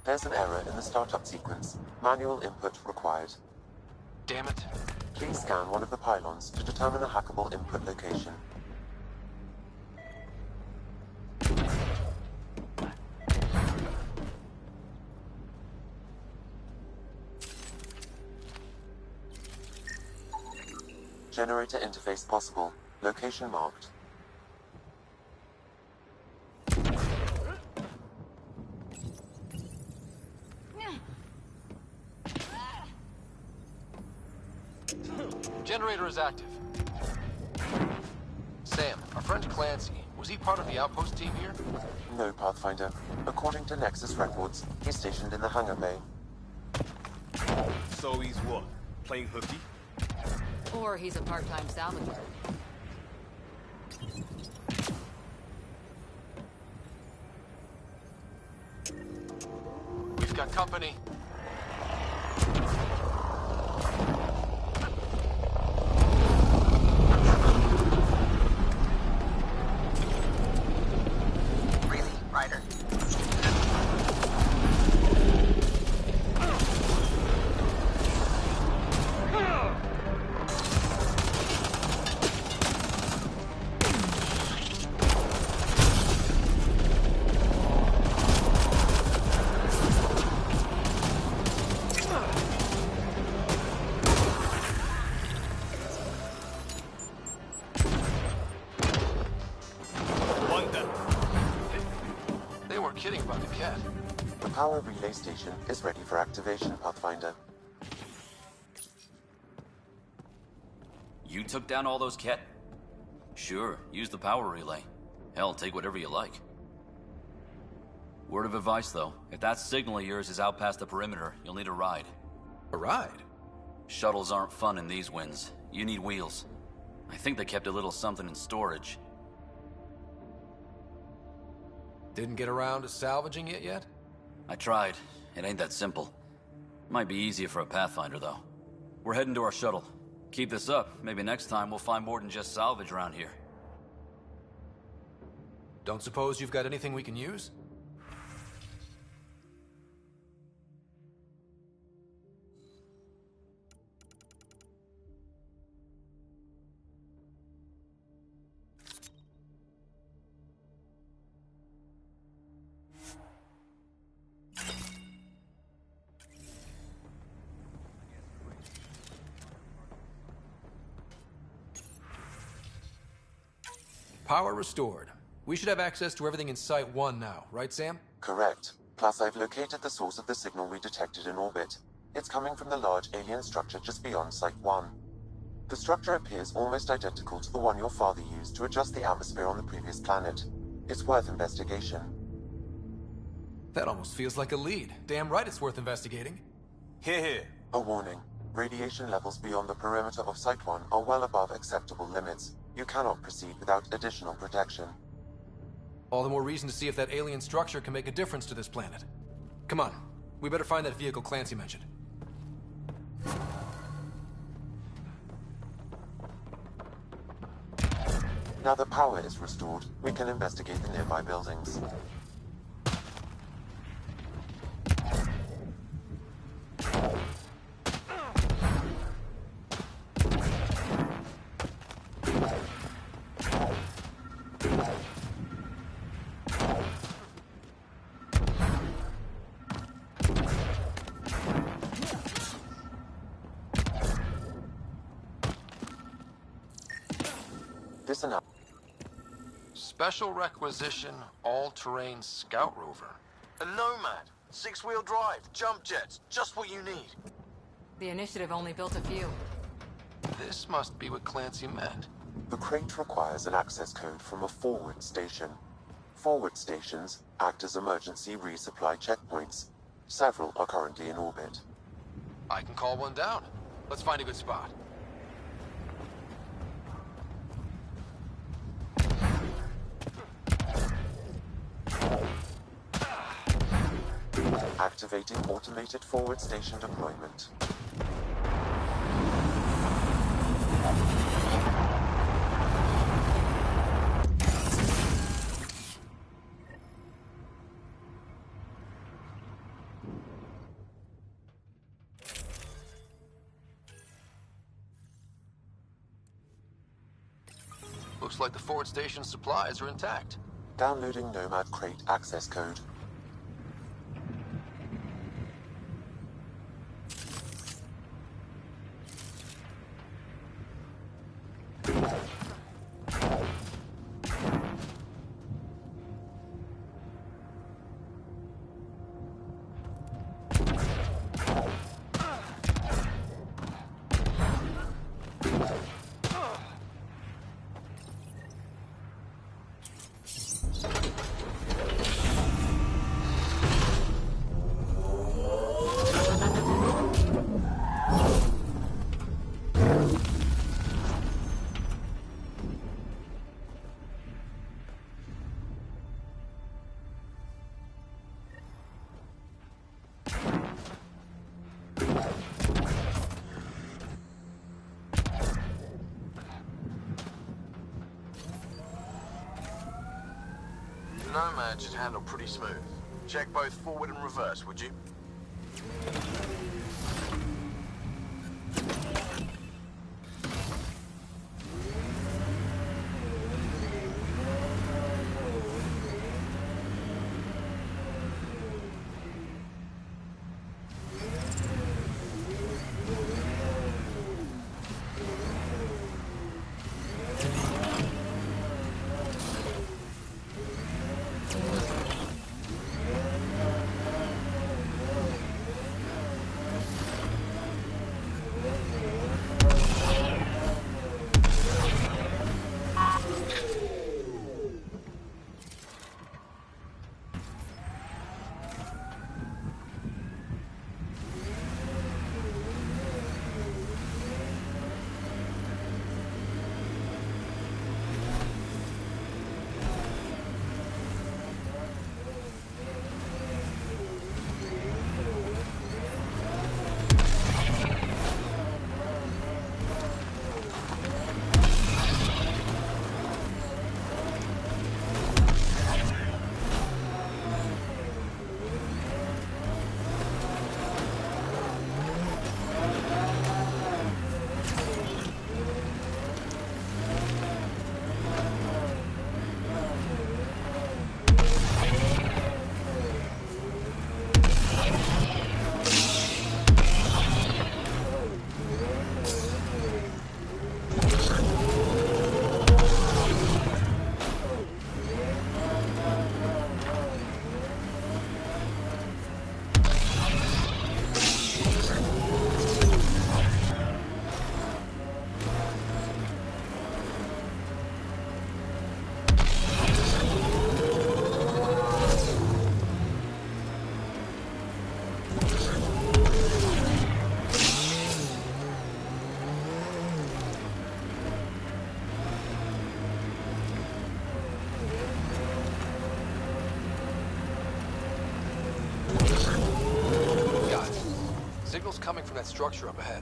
There's an error in the startup sequence. Manual input required. Damn it. Please scan one of the pylons to determine a hackable input location. Generator interface possible. Location marked. Generator is active. Sam, our friend Clancy, was he part of the outpost team here? No, Pathfinder. According to Nexus records, he's stationed in the hangar bay. So he's what? Playing hooky? Or he's a part-time salvager. We've got company. Really, Ryder? They weren't kidding about the cat. The power relay station is ready for activation, Pathfinder. You took down all those Ket? Sure, use the power relay. Hell, take whatever you like. Word of advice, though. If that signal of yours is out past the perimeter, you'll need a ride. A ride? Shuttles aren't fun in these winds. You need wheels. I think they kept a little something in storage. Didn't get around to salvaging it yet? I tried. It ain't that simple. Might be easier for a Pathfinder, though. We're heading to our shuttle. Keep this up. Maybe next time we'll find more than just salvage around here. Don't suppose you've got anything we can use? Power restored. We should have access to everything in Site 1 now, right, Sam? Correct. Plus, I've located the source of the signal we detected in orbit. It's coming from the large alien structure just beyond Site 1. The structure appears almost identical to the one your father used to adjust the atmosphere on the previous planet. It's worth investigation. That almost feels like a lead. Damn right it's worth investigating. Here. A warning. Radiation levels beyond the perimeter of Site 1 are well above acceptable limits. You cannot proceed without additional protection. All the more reason to see if that alien structure can make a difference to this planet. Come on, we better find that vehicle Clancy mentioned. Now the power is restored, we can investigate the nearby buildings. This announcement. Special requisition, all-terrain scout rover. A Nomad. 6-wheel drive, jump jets, just what you need. The Initiative only built a few. This must be what Clancy meant. The crate requires an access code from a forward station. Forward stations act as emergency resupply checkpoints. Several are currently in orbit. I can call one down. Let's find a good spot. Activating automated forward station deployment. Looks like the forward station supplies are intact. Downloading Nomad crate access code. Nomad should handle pretty smooth. Check both forward and reverse, would you? Signal's coming from that structure up ahead.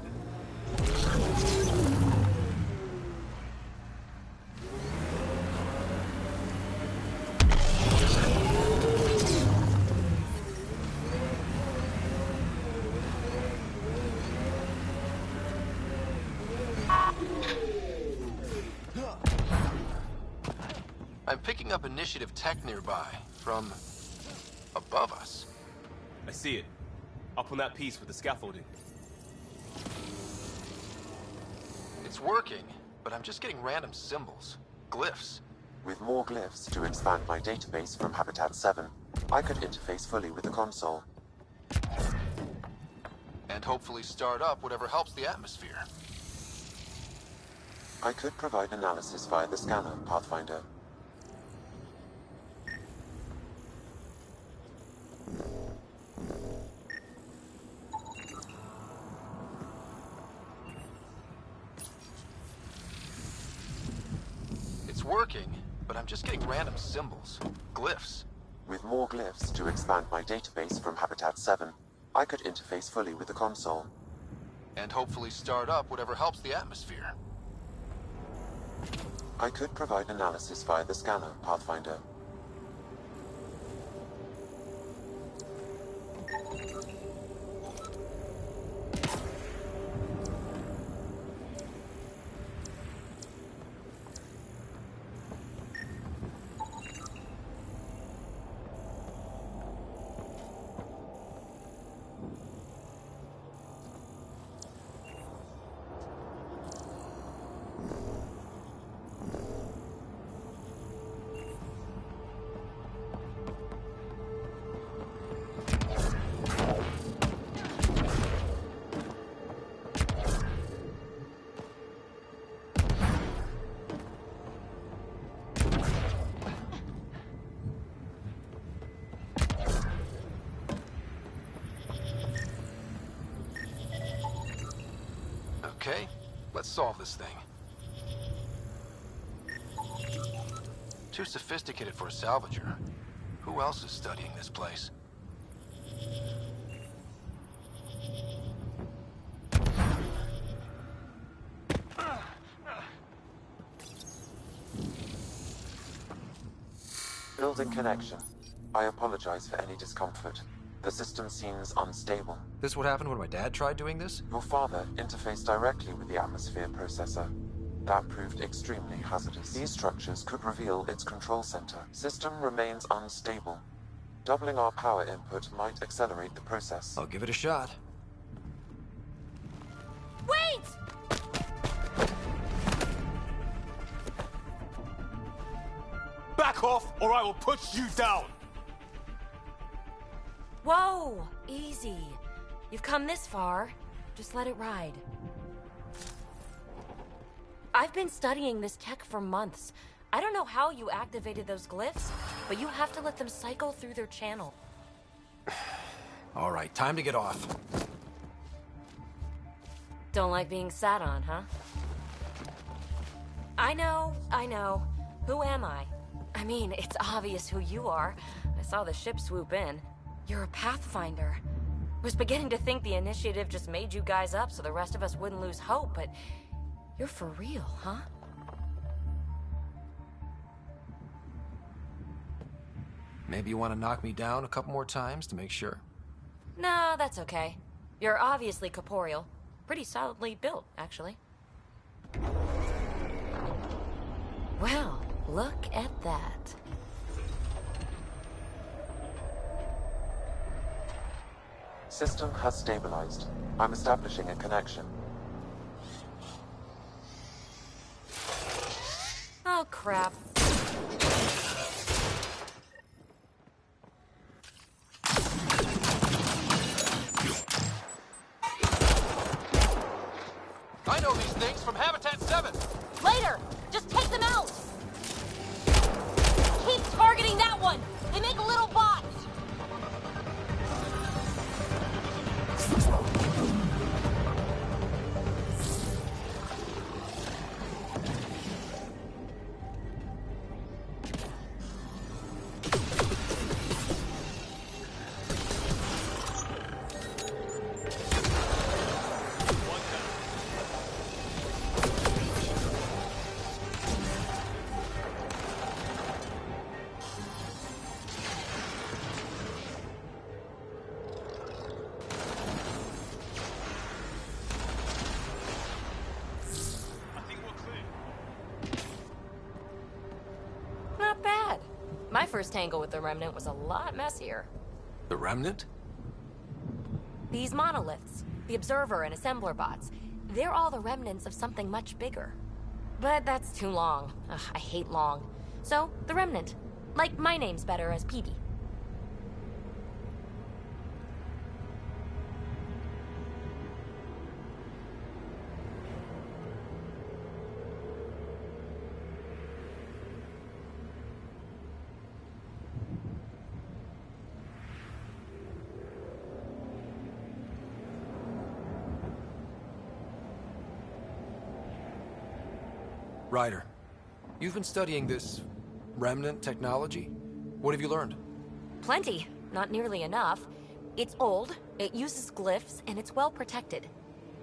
I'm picking up initiative tech nearby, from above us. I see it. Up on that piece with the scaffolding. It's working, but I'm just getting random symbols. glyphs. With more glyphs to expand my database from Habitat 7, I could interface fully with the console. And hopefully start up whatever helps the atmosphere. I could provide analysis via the scanner, Pathfinder. It's working, but I'm just getting random symbols. Glyphs. With more glyphs to expand my database from Habitat 7, I could interface fully with the console. And hopefully start up whatever helps the atmosphere. I could provide analysis via the scanner, Pathfinder. Okay, let's solve this thing. Too sophisticated for a salvager. Who else is studying this place? Building connection. I apologize for any discomfort. The system seems unstable. This what happened when my dad tried doing this? Your father interfaced directly with the atmosphere processor. That proved extremely hazardous. These structures could reveal its control center. System remains unstable. Doubling our power input might accelerate the process. I'll give it a shot. Wait! Back off, or I will put you down! Whoa! Easy. You've come this far. Just let it ride. I've been studying this tech for months. I don't know how you activated those glyphs, but you have to let them cycle through their channel. All right, time to get off. Don't like being sat on, huh? I know. Who am I? I mean, it's obvious who you are. I saw the ship swoop in. You're a Pathfinder. Was beginning to think the initiative just made you guys up so the rest of us wouldn't lose hope, but you're for real, huh? Maybe you want to knock me down a couple more times to make sure? No, that's okay. You're obviously corporeal. Pretty solidly built, actually. Well, look at that. System has stabilized. I'm establishing a connection. Oh, crap. I know these things from Habitat 7! Later! Just take them out! Keep targeting that one! They make little bots! My first tangle with the Remnant was a lot messier. The Remnant? These monoliths, the Observer and Assembler bots, they're all the remnants of something much bigger. but that's too long. Ugh, I hate long. So, the Remnant. Like, my name's better as PB. Ryder, you've been studying this remnant technology. What have you learned? Plenty. Not nearly enough. It's old, it uses glyphs, and it's well protected.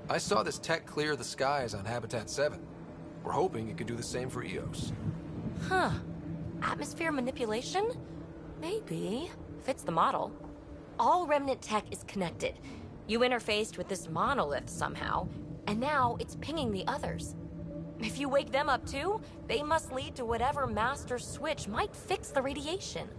I saw this tech clear the skies on Habitat 7. We're hoping it could do the same for EOS. Huh. Atmosphere manipulation? Maybe. Fits the model. All Remnant tech is connected. You interfaced with this monolith somehow, and now it's pinging the others. If you wake them up too, they must lead to whatever master switch might fix the radiation.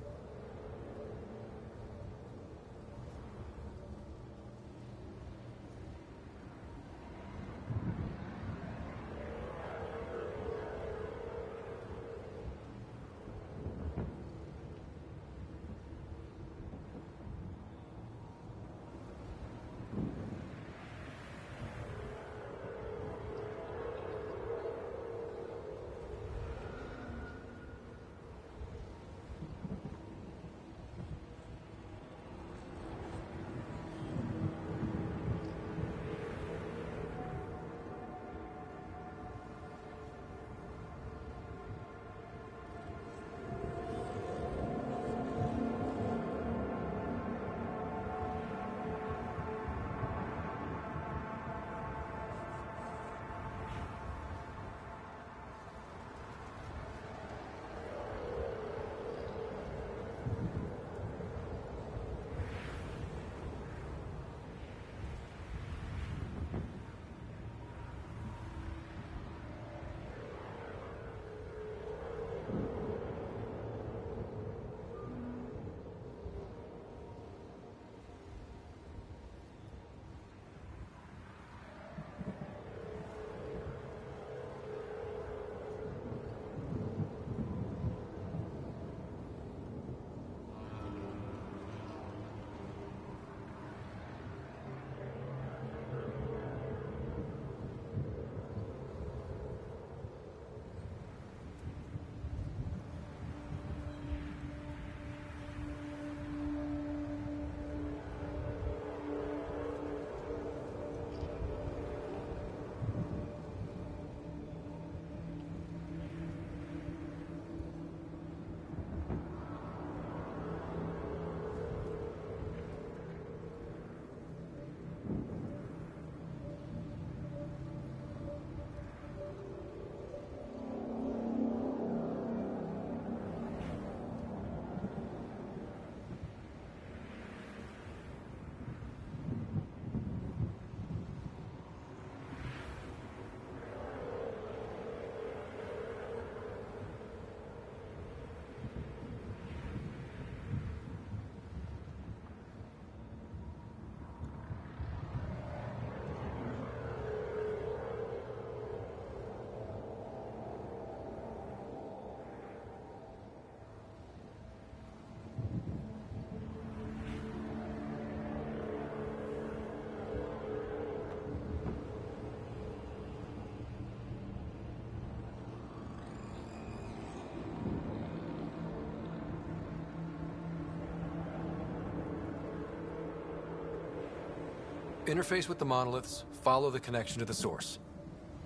Interface with the monoliths, follow the connection to the source.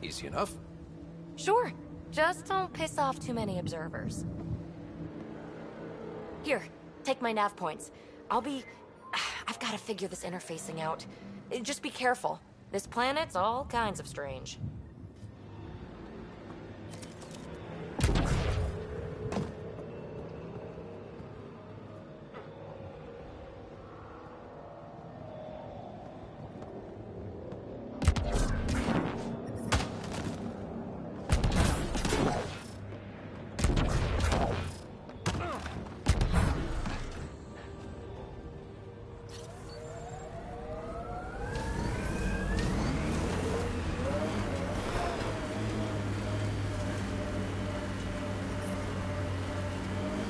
Easy enough? Sure. Just don't piss off too many observers. Here, take my nav points. I've got to figure this interfacing out. Just be careful. This planet's all kinds of strange.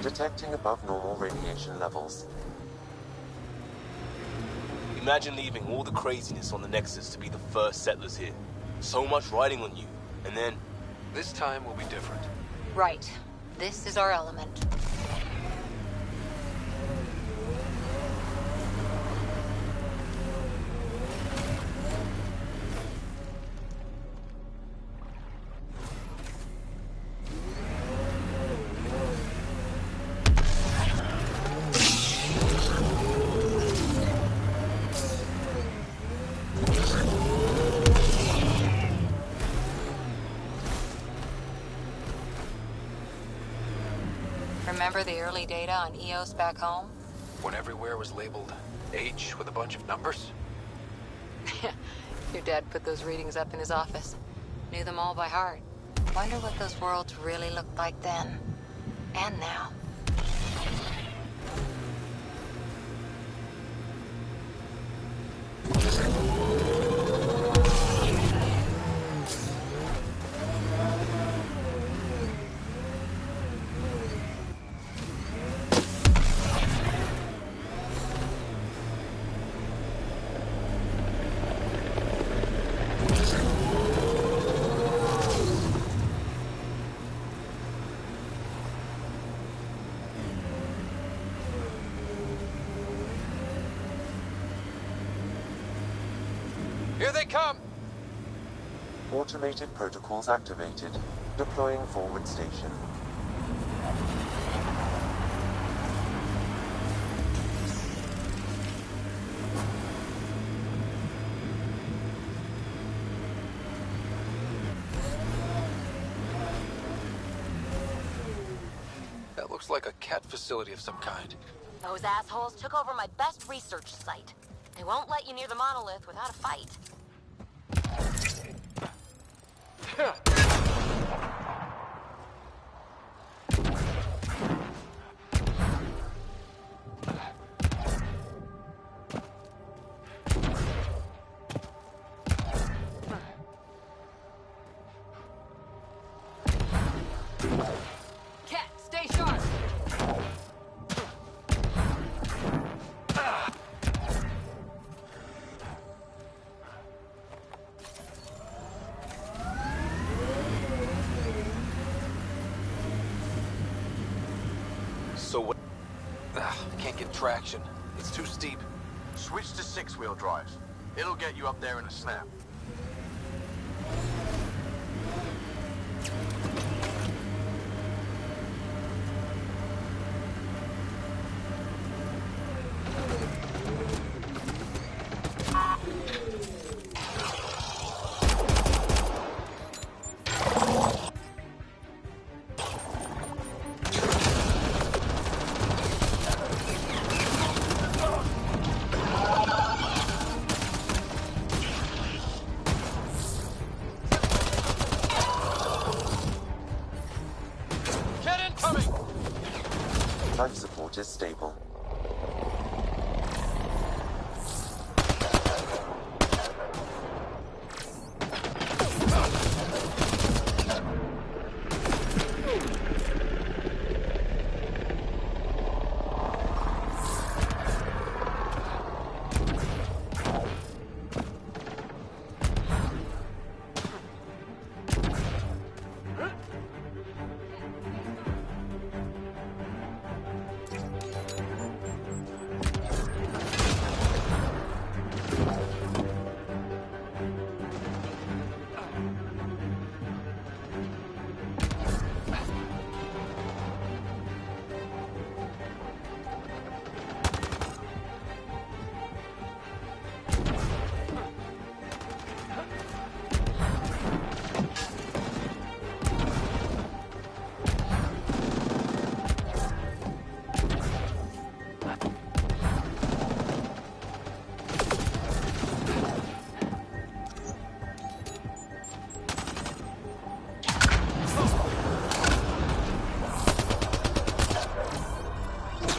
Detecting above normal radiation levels. Imagine leaving all the craziness on the Nexus to be the first settlers here. So much riding on you, and then... This time will be different. Right. This is our element. Remember the early data on EOS back home? When everywhere was labeled H with a bunch of numbers? Your dad put those readings up in his office. Knew them all by heart. Wonder what those worlds really looked like then. And now. Here they come! Automated protocols activated. Deploying forward station. That looks like a cat facility of some kind. Those assholes took over my best research site. They won't let you near the monolith without a fight. Cat, stay sharp! So what? Can't get traction. It's too steep. Switch to 6-wheel drive. It'll get you up there in a snap. Life support is stable.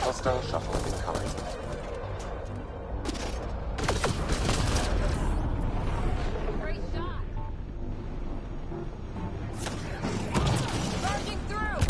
Hostile shuttle incoming. Great shot! Charging through!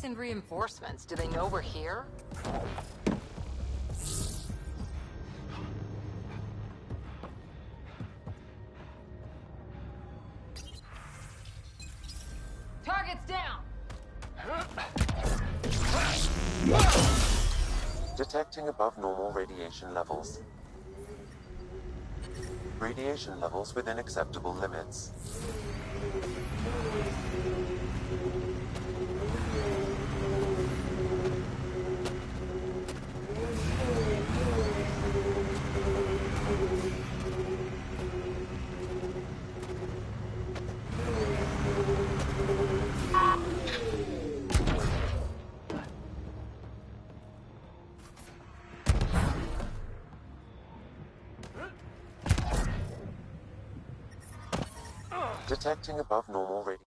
send reinforcements? Do they know we're here? Target's down! Detecting above normal radiation levels. Radiation levels within acceptable limits. Detecting above normal radiation.